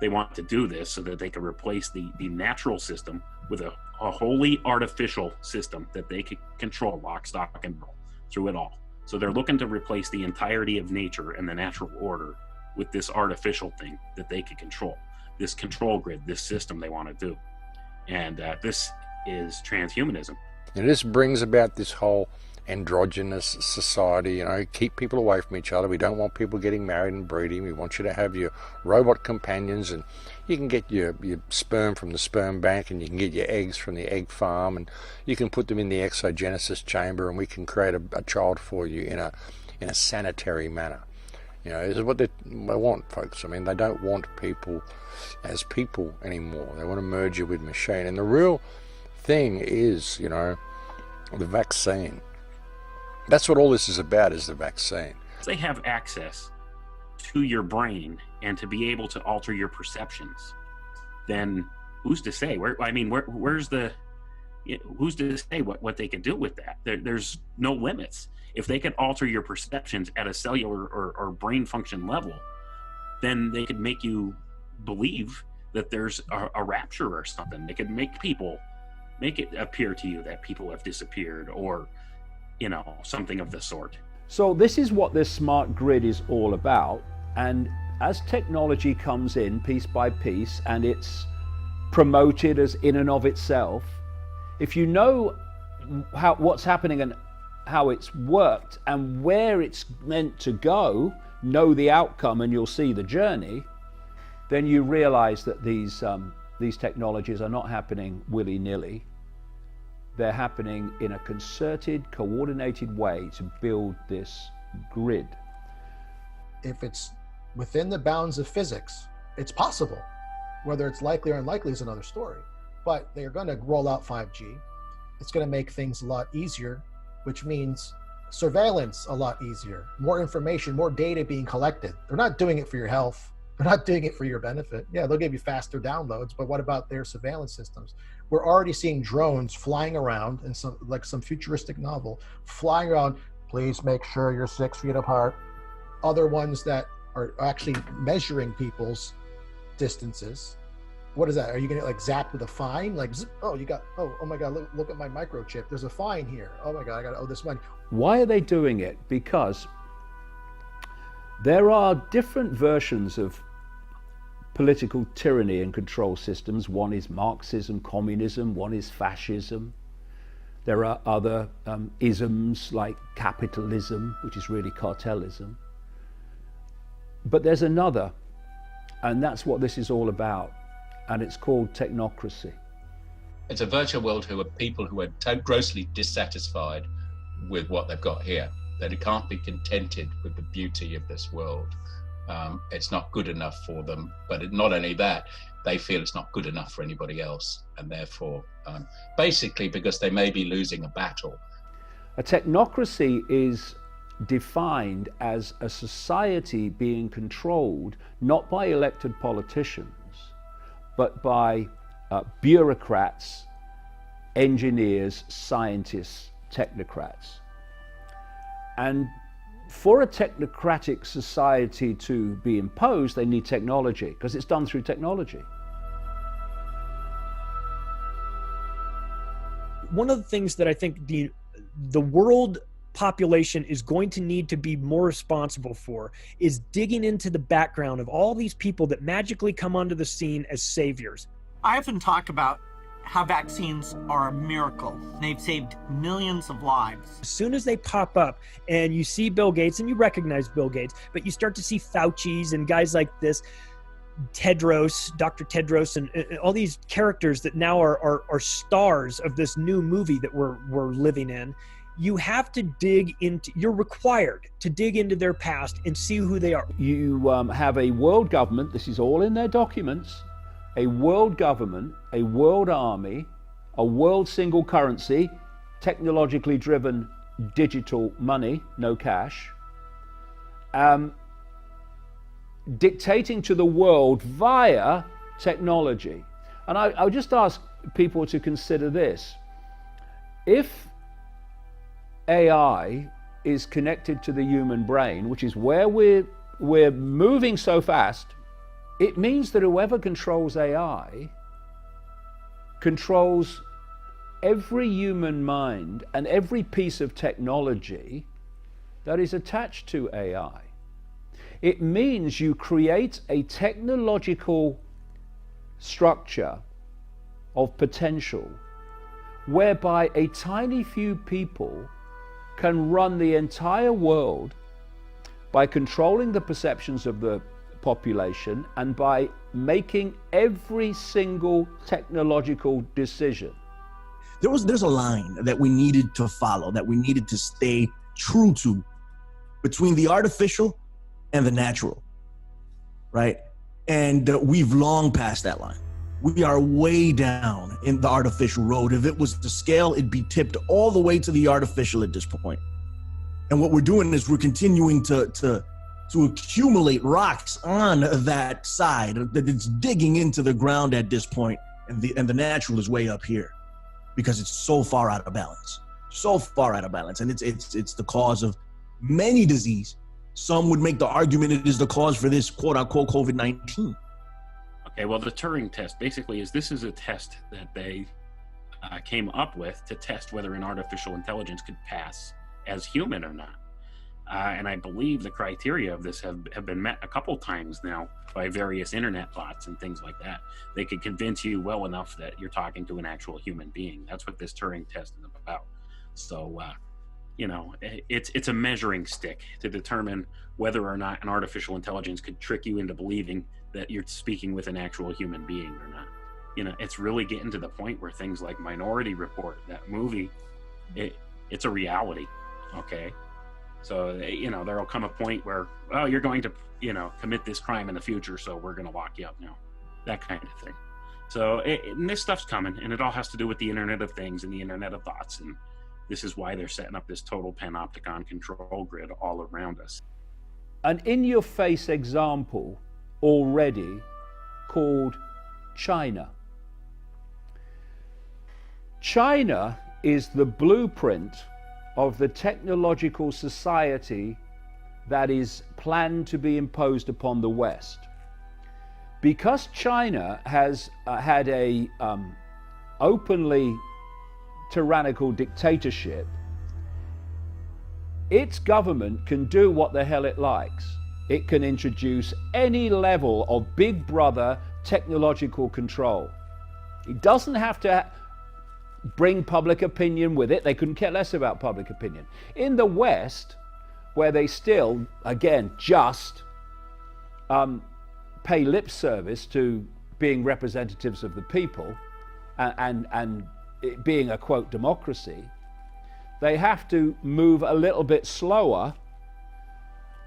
they want to do this so that they can replace the natural system with a wholly artificial system that they can control lock, stock, and barrel through it all. So they're looking to replace the entirety of nature and the natural order with this artificial thing that they can control, this control grid, this system they want to do. And this is transhumanism. And this brings about this whole androgynous society, you know, keep people away from each other. We don't want people getting married and breeding. We want you to have your robot companions, and you can get your sperm from the sperm bank, and you can get your eggs from the egg farm, and you can put them in the exogenesis chamber, and we can create a child for you in a sanitary manner. You know, this is what they want, folks. I mean, they don't want people as people anymore. They want to merge you with machine. And the real thing is, you know, the vaccine. That's what all this is about, is the vaccine. They have access to your brain and to be able to alter your perceptions. Then who's to say? Who's to say what they can do with that? There's no limits. If they could alter your perceptions at a cellular or brain function level, then they could make you believe that there's a rapture or something. They could make it appear to you that people have disappeared, or you know, something of the sort. So this is what this smart grid is all about. And as technology comes in piece by piece, and it's promoted as in and of itself, if you know what's happening and how it's worked and where it's meant to go, know the outcome, and you'll see the journey, then you realize that these technologies are not happening willy-nilly. They're happening in a concerted, coordinated way to build this grid. If it's within the bounds of physics, it's possible. Whether it's likely or unlikely is another story. But they're going to roll out 5G. It's going to make things a lot easier, which means surveillance a lot easier, more information, more data being collected. They're not doing it for your health. They're not doing it for your benefit. Yeah, they'll give you faster downloads, but what about their surveillance systems? We're already seeing drones flying around in some futuristic novel, flying around. Please make sure you're 6 feet apart. Other ones that are actually measuring people's distances. What is that? Are you going to like zap with a fine? Like, oh my God, look at my microchip. There's a fine here. Oh my God, I got to owe this money. Why are they doing it? Because there are different versions of political tyranny and control systems. One is Marxism, communism, one is fascism. There are other isms like capitalism, which is really cartelism. But there's another, and that's what this is all about, and it's called technocracy. It's a virtual world who are people who are grossly dissatisfied with what they've got here. They can't be contented with the beauty of this world. It's not good enough for them, but not only that, they feel it's not good enough for anybody else, and therefore, basically because they may be losing a battle. A technocracy is defined as a society being controlled not by elected politicians, but by bureaucrats, engineers, scientists, technocrats. And for a technocratic society to be imposed, they need technology, because it's done through technology. One of the things that I think the world population is going to need to be more responsible for is digging into the background of all these people that magically come onto the scene as saviors. I often talk about how vaccines are a miracle. They've saved millions of lives. As soon as they pop up and you see Bill Gates, and you recognize Bill Gates, but you start to see Fauci's and guys like this, Tedros, Dr. Tedros, and all these characters that now are stars of this new movie that we're living in. You have to dig into, you're required to dig into their past and see who they are. You have a world government, this is all in their documents, a world government, a world army, a world single currency, technologically driven digital money, no cash, dictating to the world via technology. And I would just ask people to consider this. If AI is connected to the human brain, which is where we're moving so fast, it means that whoever controls AI controls every human mind and every piece of technology that is attached to AI. It means you create a technological structure of potential whereby a tiny few people can run the entire world by controlling the perceptions of the population and by making every single technological decision. There's a line that we needed to follow, that we needed to stay true to, between the artificial and the natural, right? And we've long passed that line. We are way down in the artificial road. If it was to scale, it'd be tipped all the way to the artificial at this point. And what we're doing is we're continuing to accumulate rocks on that side that it's digging into the ground at this point, and the natural is way up here because it's so far out of balance, and it's the cause of many disease. Some would make the argument it is the cause for this quote unquote COVID-19. Okay, well, the Turing test basically is a test that they came up with to test whether an artificial intelligence could pass as human or not. And I believe the criteria of this have been met a couple times now by various internet bots and things like that. They could convince you well enough that you're talking to an actual human being. That's what this Turing test is about. So, it's a measuring stick to determine whether or not an artificial intelligence could trick you into believing that you're speaking with an actual human being or not. It's really getting to the point where things like Minority Report, that movie, it's a reality, okay? So, there'll come a point where, oh, you're going to, commit this crime in the future, so we're going to lock you up now. That kind of thing. So, and this stuff's coming, and it all has to do with the Internet of Things and the Internet of Thoughts, and this is why they're setting up this total panopticon control grid all around us. An in-your-face example already called China. China is the blueprint of the technological society that is planned to be imposed upon the West. Because China has had a openly tyrannical dictatorship, its government can do what the hell it likes. It can introduce any level of big brother technological control. It doesn't have to bring public opinion with it. They couldn't care less about public opinion. In the West, where they still, again, just pay lip service to being representatives of the people and it being a, quote, democracy, they have to move a little bit slower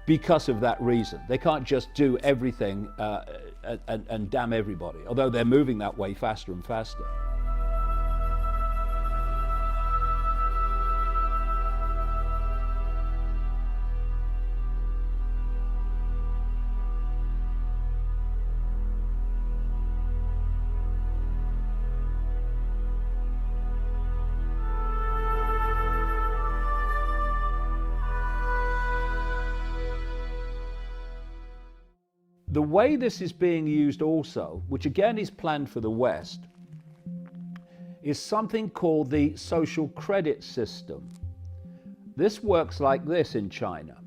because of that reason. They can't just do everything and damn everybody, although they're moving that way faster and faster. the way this is being used also, which again is planned for the West, is something called the social credit system. This works like this in China.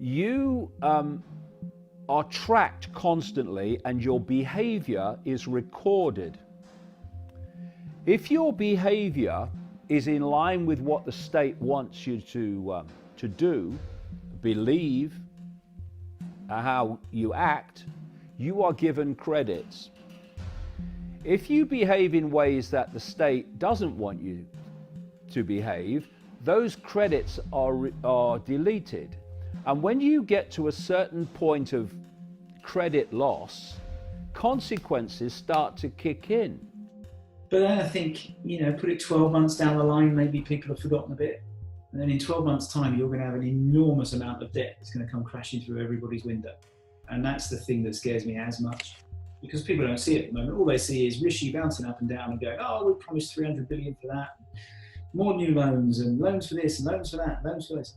You are tracked constantly and your behavior is recorded. If your behavior is in line with what the state wants you to do, believe, how you act, you are given credits. If you behave in ways that the state doesn't want you to behave, those credits are deleted. And when you get to a certain point of credit loss, consequences start to kick in. But then I think, put it 12 months down the line, maybe people have forgotten a bit. And then in 12 months' time, you're going to have an enormous amount of debt that's going to come crashing through everybody's window. And that's the thing that scares me as much, because people don't see it at the moment. All they see is Rishi bouncing up and down and going, oh, we promised 300 billion for that, more new loans and loans for this and loans for that, loans for this.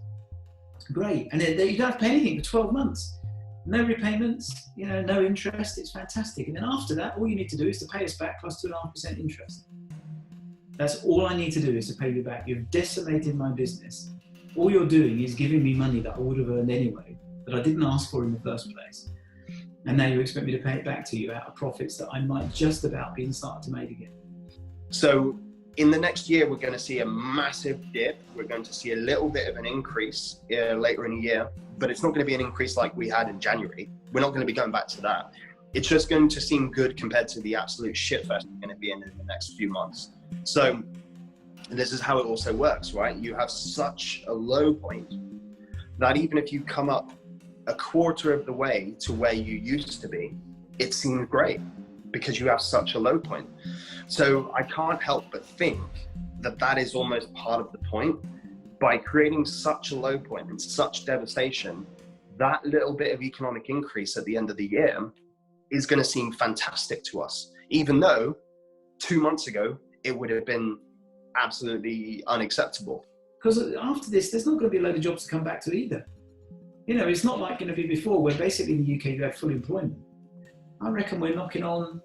Great. And you don't have to pay anything for 12 months. No repayments, no interest. It's fantastic. And then after that, all you need to do is to pay us back plus 2.5% interest. That's all I need to do is to pay you back. You've decimated my business. All you're doing is giving me money that I would have earned anyway, that I didn't ask for in the first place. And now you expect me to pay it back to you out of profits that I might just about be starting to make again. So in the next year, we're going to see a massive dip. We're going to see a little bit of an increase later in the year, but it's not going to be an increase like we had in January. We're not going to be going back to that. It's just going to seem good compared to the absolute shitfest we're going to be in the next few months. So this is how it also works, right? You have such a low point that even if you come up a quarter of the way to where you used to be, it seems great because you have such a low point. So I can't help but think that that is almost part of the point. By creating such a low point and such devastation, that little bit of economic increase at the end of the year is going to seem fantastic to us, even though 2 months ago it would have been absolutely unacceptable. Because after this, there's not going to be a load of jobs to come back to either. It's not like going to be before, where basically in the UK you had full employment. I reckon we're knocking on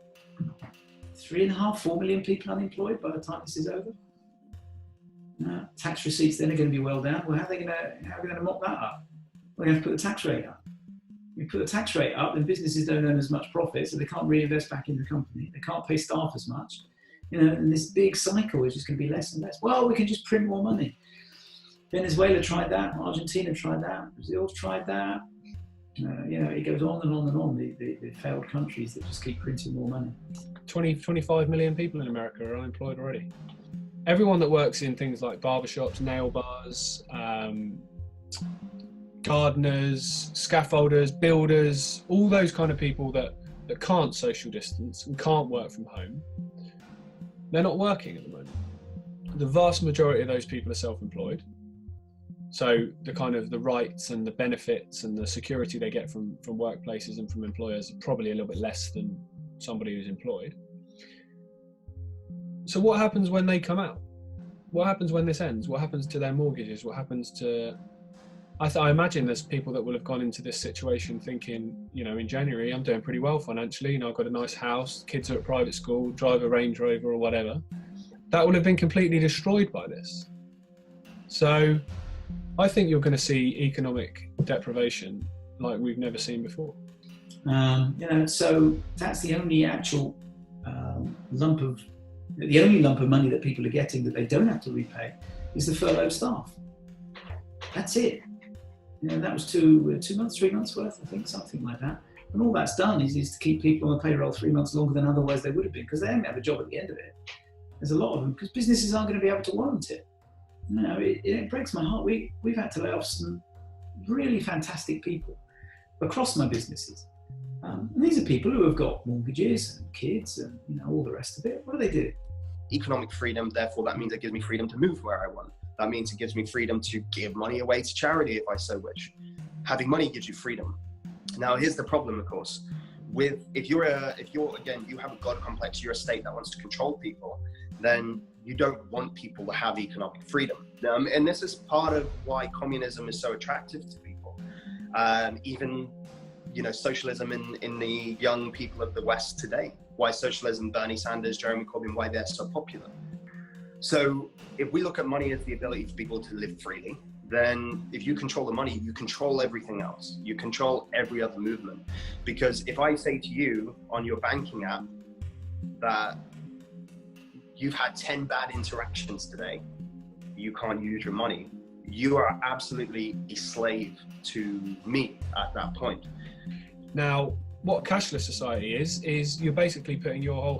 3.5, 4 million people unemployed by the time this is over. Tax receipts then are going to be well down. Well, how are we going to mop that up? We're going to put the tax rate up. We put the tax rate up, then businesses don't earn as much profit, so they can't reinvest back in the company. They can't pay staff as much. And this big cycle is just going to be less and less. Well, we can just print more money. Venezuela tried that. Argentina tried that. Brazil's tried that. It goes on and on and on. The failed countries that just keep printing more money. 25 million people in America are unemployed already. Everyone that works in things like barbershops, nail bars, gardeners, scaffolders, builders, all those kind of people that can't social distance and can't work from home, they're not working at the moment. The vast majority of those people are self-employed. So the rights and the benefits and the security they get from workplaces and from employers are probably a little bit less than somebody who's employed. So what happens when they come out? What happens when this ends? What happens to their mortgages? What happens to... I imagine there's people that will have gone into this situation thinking, in January, I'm doing pretty well financially. I've got a nice house, kids are at private school, drive a Range Rover or whatever. That will have been completely destroyed by this. So I think you're going to see economic deprivation like we've never seen before. So that's the only actual lump of money that people are getting that they don't have to repay is the furloughed staff. That's it. That was 2 months, 3 months worth, I think, something like that. And all that's done is to keep people on the payroll 3 months longer than otherwise they would have been, because they haven't had a job at the end of it. There's a lot of them, because businesses aren't going to be able to warrant it. It breaks my heart. We've had to lay off some really fantastic people across my businesses. And these are people who have got mortgages and kids and all the rest of it. What do they do? Economic freedom, therefore that means it gives me freedom to move where I want. That means it gives me freedom to give money away to charity if I so wish. Having money gives you freedom. Now here's the problem, of course. If you have a God complex, you're a state that wants to control people, then you don't want people to have economic freedom. And this is part of why communism is so attractive to people. Even socialism in the young people of the West today. Why socialism, Bernie Sanders, Jeremy Corbyn, why they're so popular. So if we look at money as the ability for people to live freely, then if you control the money, you control everything else. You control every other movement. Because if I say to you on your banking app that you've had 10 bad interactions today, you can't use your money, you are absolutely a slave to me at that point. Now, what cashless society is you're basically putting your whole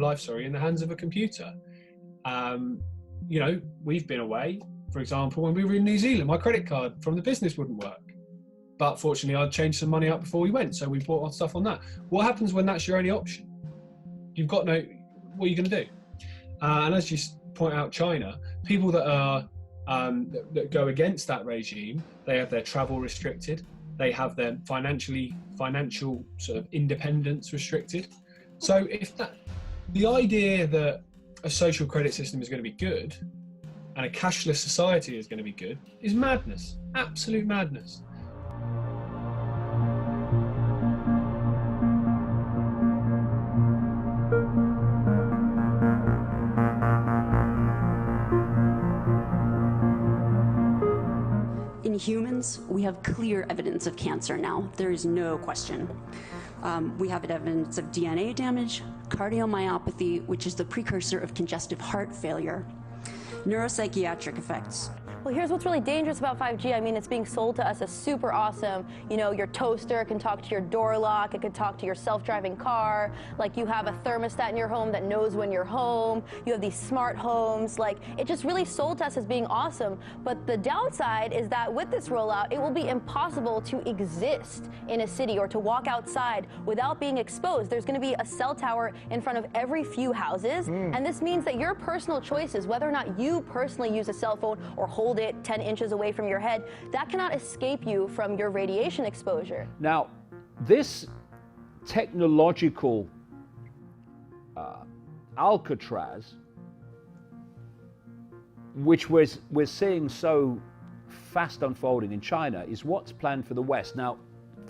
life in the hands of a computer. We've been away, for example, when we were in New Zealand, my credit card from the business wouldn't work. But fortunately, I'd changed some money out before we went, so we bought on stuff on that. What happens when that's your only option? You've got what are you going to do? And as you point out, China, people that are that go against that regime, they have their travel restricted, they have their financial sort of independence restricted. So the idea that a social credit system is going to be good and a cashless society is going to be good is madness, absolute madness. In humans, we have clear evidence of cancer now. There is no question. We have evidence of DNA damage, cardiomyopathy, which is the precursor of congestive heart failure, neuropsychiatric effects. Well, here's what's really dangerous about 5G. I mean, it's being sold to us as super awesome. Your toaster can talk to your door lock. It can talk to your self-driving car. Like, you have a thermostat in your home that knows when you're home. You have these smart homes. Like, it just really sold to us as being awesome. But the downside is that with this rollout, it will be impossible to exist in a city or to walk outside without being exposed. There's going to be a cell tower in front of every few houses. And this means that your personal choices, whether or not you personally use a cell phone or hold it 10 inches away from your head, that cannot escape you from your radiation exposure. Now, this technological Alcatraz, which we're seeing so fast unfolding in China, is what's planned for the West. Now,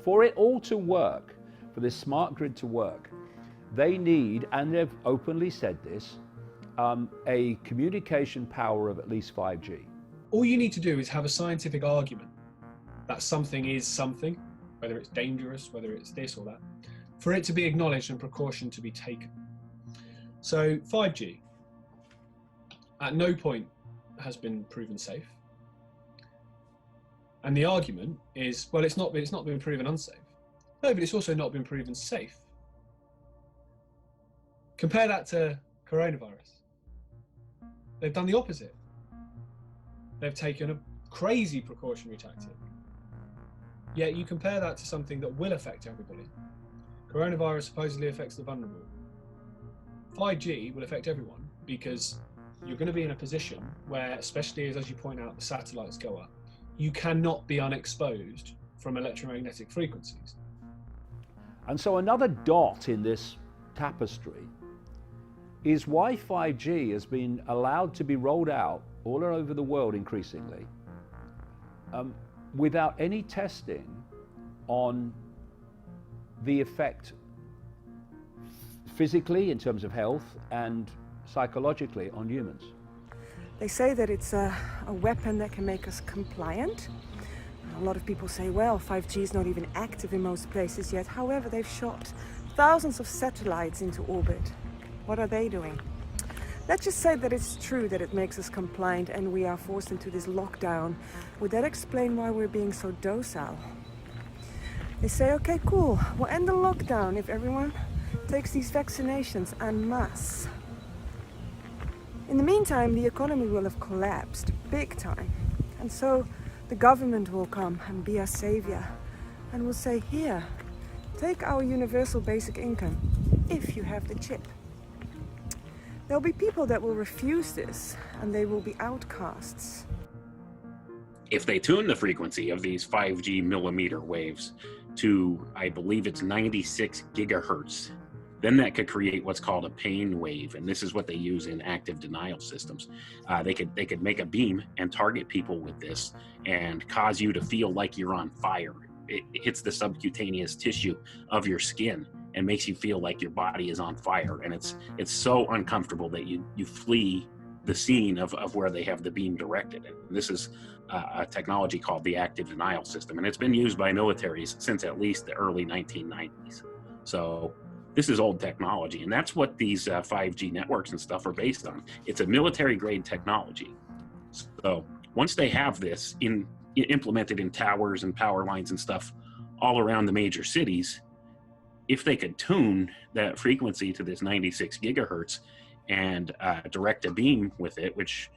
for it all to work, for this smart grid to work, they need, and they've openly said this, a communication power of at least 5G. All you need to do is have a scientific argument that something is something, whether it's dangerous, whether it's this or that, for it to be acknowledged and precaution to be taken. So 5G, at no point has been proven safe. And the argument is, well, it's not been proven unsafe. No, but it's also not been proven safe. Compare that to coronavirus. They've done the opposite. They've taken a crazy precautionary tactic. Yet you compare that to something that will affect everybody. Coronavirus supposedly affects the vulnerable. 5G will affect everyone because you're going to be in a position where, especially as you point out, the satellites go up, you cannot be unexposed from electromagnetic frequencies. And so another dot in this tapestry is why 5G has been allowed to be rolled out all over the world increasingly without any testing on the effect physically in terms of health and psychologically on humans. They say that it's a weapon that can make us compliant. A lot of people say, well, 5G is not even active in most places yet. However, they've shot thousands of satellites into orbit. What are they doing? Let's just say that it's true that it makes us compliant and we are forced into this lockdown. Would that explain why we're being so docile? They say, okay, cool, we'll end the lockdown if everyone takes these vaccinations en masse. In the meantime, the economy will have collapsed big time. And so the government will come and be our savior and will say, here, take our universal basic income if you have the chip. There'll be people that will refuse this, and they will be outcasts. If they tune the frequency of these 5G millimeter waves to, I believe it's 96 gigahertz, then that could create what's called a pain wave, and this is what they use in active denial systems. They could make a beam and target people with this and cause you to feel like you're on fire it hits the subcutaneous tissue of your skin and makes you feel like your body is on fire, and it's so uncomfortable that you flee the scene of where they have the beam directed. And this is a technology called the active denial system, and it's been used by militaries since at least the early 1990s. So this is old technology, and that's what these 5G networks and stuff are based on. It's a military grade technology. So once they have this implemented in towers and power lines and stuff all around the major cities, if they could tune that frequency to this 96 gigahertz and direct a beam with it, which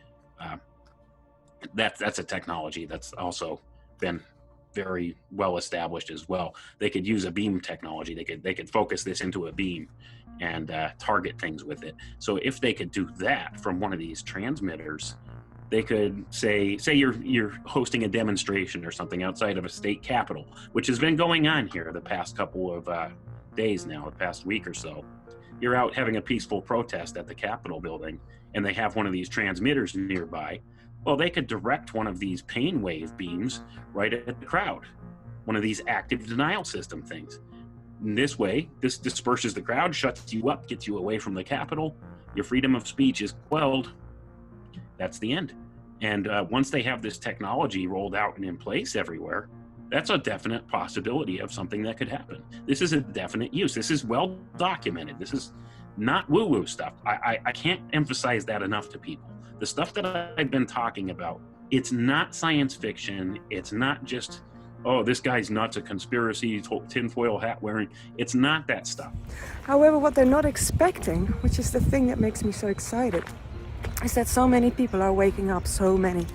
that's a technology that's also been very well established as well. They could use a beam technology. They could focus this into a beam and target things with it. So if they could do that from one of these transmitters, they could say you're hosting a demonstration or something outside of a state capitol, which has been going on here the past couple of days now, the past week or so. You're out having a peaceful protest at the Capitol building, and they have one of these transmitters nearby. Well, they could direct one of these pain wave beams right at the crowd, one of these active denial system things. In this way, this disperses the crowd, shuts you up, gets you away from the Capitol. Your freedom of speech is quelled. That's the end. And once they have this technology rolled out and in place everywhere, that's a definite possibility of something that could happen. This is a definite use. This is well documented. This is not woo-woo stuff. I can't emphasize that enough to people. The stuff that I've been talking about, it's not science fiction. It's not just, oh, this guy's nuts, a conspiracy, tinfoil hat wearing. It's not that stuff. However, what they're not expecting, which is the thing that makes me so excited, is that so many people are waking up, so many.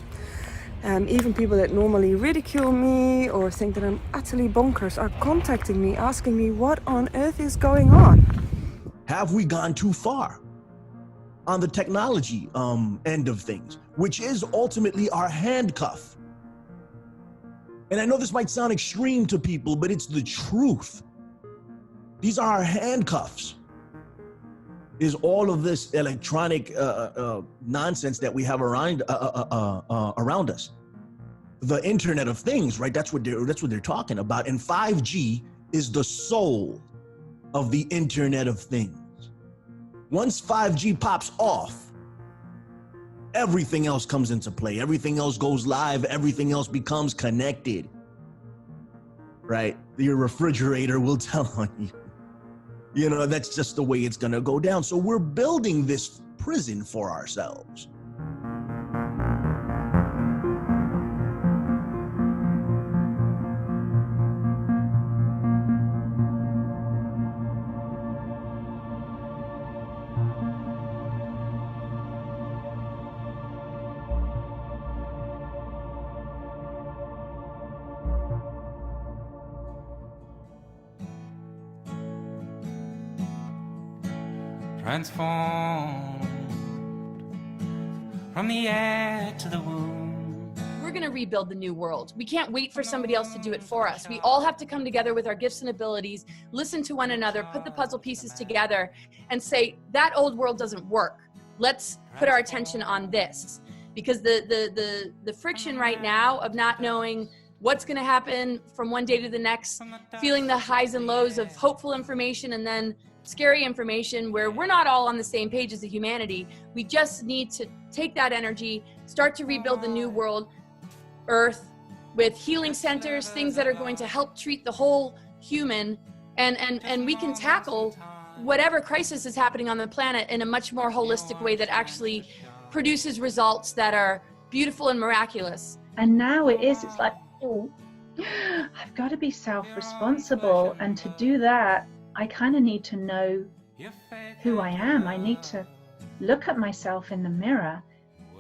Even people that normally ridicule me or think that I'm utterly bonkers are contacting me, asking me what on earth is going on. Have we gone too far on the technology end of things, which is ultimately our handcuff? And I know this might sound extreme to people, but it's the truth. These are our handcuffs. Is all of this electronic nonsense that we have around us, the Internet of Things, right? That's what they're talking about. And 5G is the soul of the Internet of Things. Once 5G pops off, everything else comes into play. Everything else goes live. Everything else becomes connected, right? Your refrigerator will tell on you. You know, that's just the way it's gonna go down. So we're building this prison for ourselves. Transformed from the air to the womb. We're going to rebuild the new world. We can't wait for somebody else to do it for us. We all have to come together with our gifts and abilities, listen to one another, put the puzzle pieces together, and say, that old world doesn't work. Let's put our attention on this. Because the friction right now of not knowing what's going to happen from one day to the next, feeling the highs and lows of hopeful information and then scary information where we're not all on the same page as a humanity. We just need to take that energy, start to rebuild the new world, Earth, with healing centers, things that are going to help treat the whole human, and we can tackle whatever crisis is happening on the planet in a much more holistic way that actually produces results that are beautiful and miraculous. And now it's like, oh, I've got to be self-responsible, and to do that, I kind of need to know who I am. I need to look at myself in the mirror,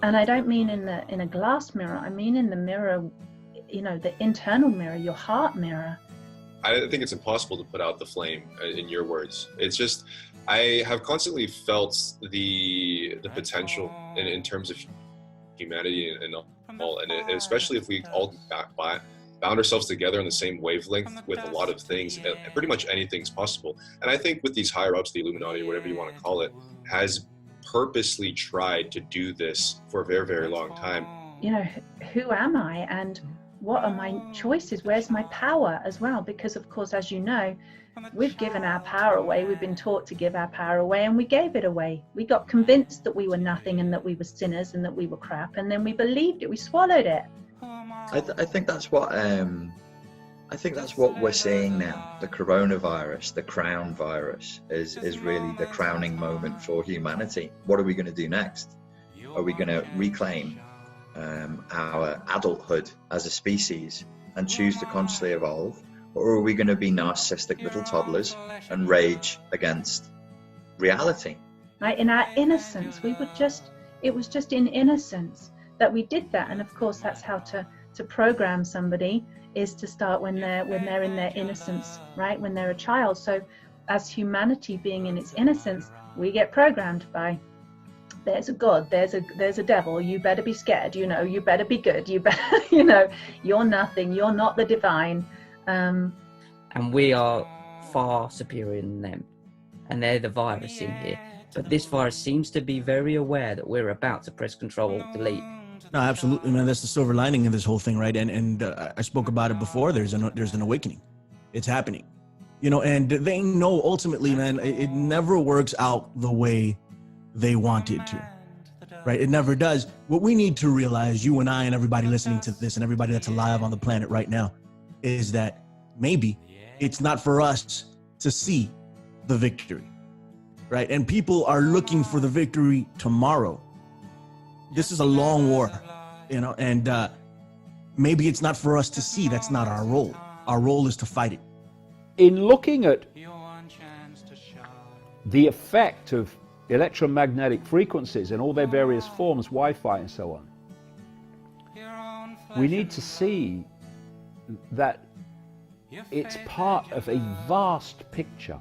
and I don't mean in a glass mirror. I mean in the mirror, you know, the internal mirror, your heart mirror. I think it's impossible to put out the flame, in your words. It's just, I have constantly felt the potential in terms of humanity and all, and especially if we all bound ourselves together on the same wavelength with a lot of things, pretty much anything's possible. And I think with these higher ups, the Illuminati, or whatever you want to call it, has purposely tried to do this for a very, very long time. You know, who am I, and what are my choices? Where's my power as well? Because of course, as you know, we've given our power away. We've been taught to give our power away, and we gave it away. We got convinced that we were nothing and that we were sinners and that we were crap, and then we believed it. We swallowed it. I think that's what we're seeing now. The coronavirus, the crown virus, is really the crowning moment for humanity. What are we going to do next? Are we going to reclaim our adulthood as a species and choose to consciously evolve? Or are we going to be narcissistic little toddlers and rage against reality? Right? In our innocence, it was just in innocence that we did that. And of course, that's how to program somebody, is to start when they're in their innocence, right? When they're a child. So as humanity being in its innocence, we get programmed by, there's a God, there's a devil, you better be scared, you better be good, you better, you're nothing, you're not the divine. And we are far superior than them, and they're the virus in here. But this virus seems to be very aware that we're about to press Control Delete. No, absolutely, man. That's the silver lining of this whole thing, right? And I spoke about it before. There's an awakening. It's happening, and they know ultimately, man, it never works out the way they want it to, right? It never does. What we need to realize, you and I and everybody listening to this and everybody that's alive on the planet right now, is that maybe it's not for us to see the victory, right? And people are looking for the victory tomorrow. This is a long war, and maybe it's not for us to see. That's not our role. Our role is to fight it. In looking at the effect of electromagnetic frequencies in all their various forms, Wi-Fi and so on, we need to see that it's part of a vast picture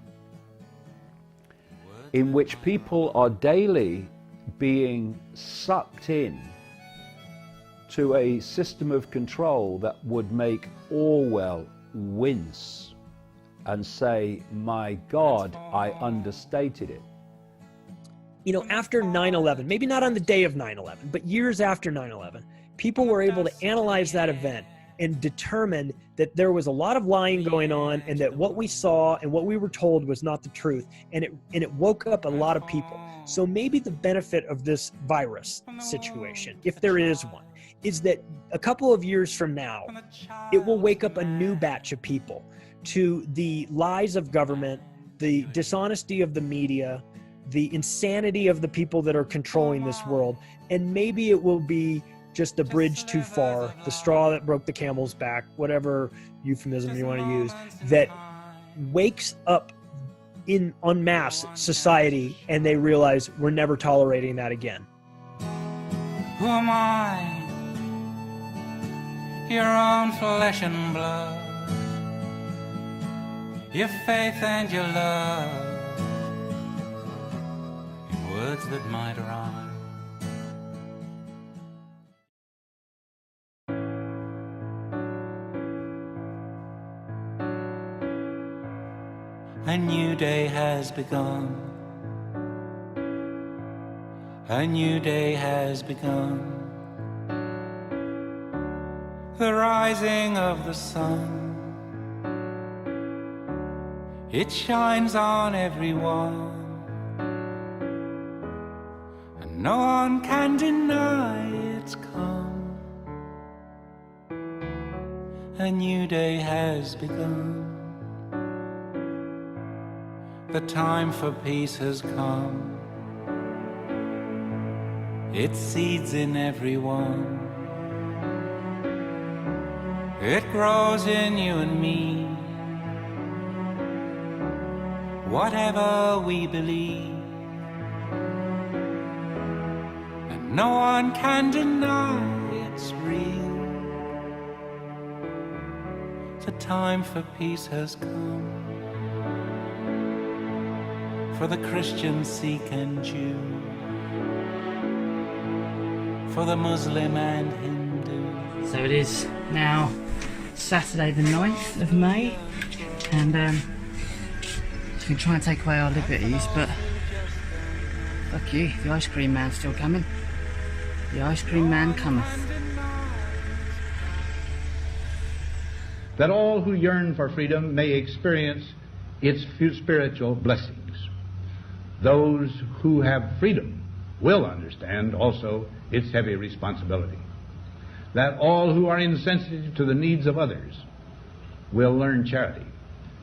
in which people are daily being sucked in to a system of control that would make Orwell wince and say, my God, I understated it. After 9/11, maybe not on the day of 9/11, but years after 9/11, people were able to analyze that event and determine that there was a lot of lying going on, and that what we saw and what we were told was not the truth, and it woke up a lot of people. So maybe the benefit of this virus situation, if there is one, is that a couple of years from now, it will wake up a new batch of people to the lies of government, the dishonesty of the media, the insanity of the people that are controlling this world, and maybe it will be just a bridge too far, the straw that broke the camel's back, whatever euphemism you want to use, that wakes up en masse society, and they realize we're never tolerating that again. Who am I? Your own flesh and blood, your faith and your love, in words that might rhyme. A new day has begun. A new day has begun. The rising of the sun, it shines on everyone, and no one can deny it's come. A new day has begun. The time for peace has come. It seeds in everyone. It grows in you and me. Whatever we believe, and no one can deny it's real. The time for peace has come. For the Christian, Sikh and Jew, for the Muslim and Hindu. So it is now Saturday the 9th of May, and we can try and take away our liberties, but fuck you, the ice cream man's still coming. The ice cream man cometh. that all who yearn for freedom may experience its spiritual blessings. Those who have freedom will understand also its heavy responsibility. That all who are insensitive to the needs of others will learn charity,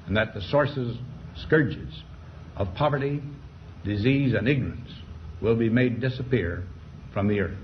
and that the sources, scourges of poverty, disease, and ignorance will be made disappear from the earth.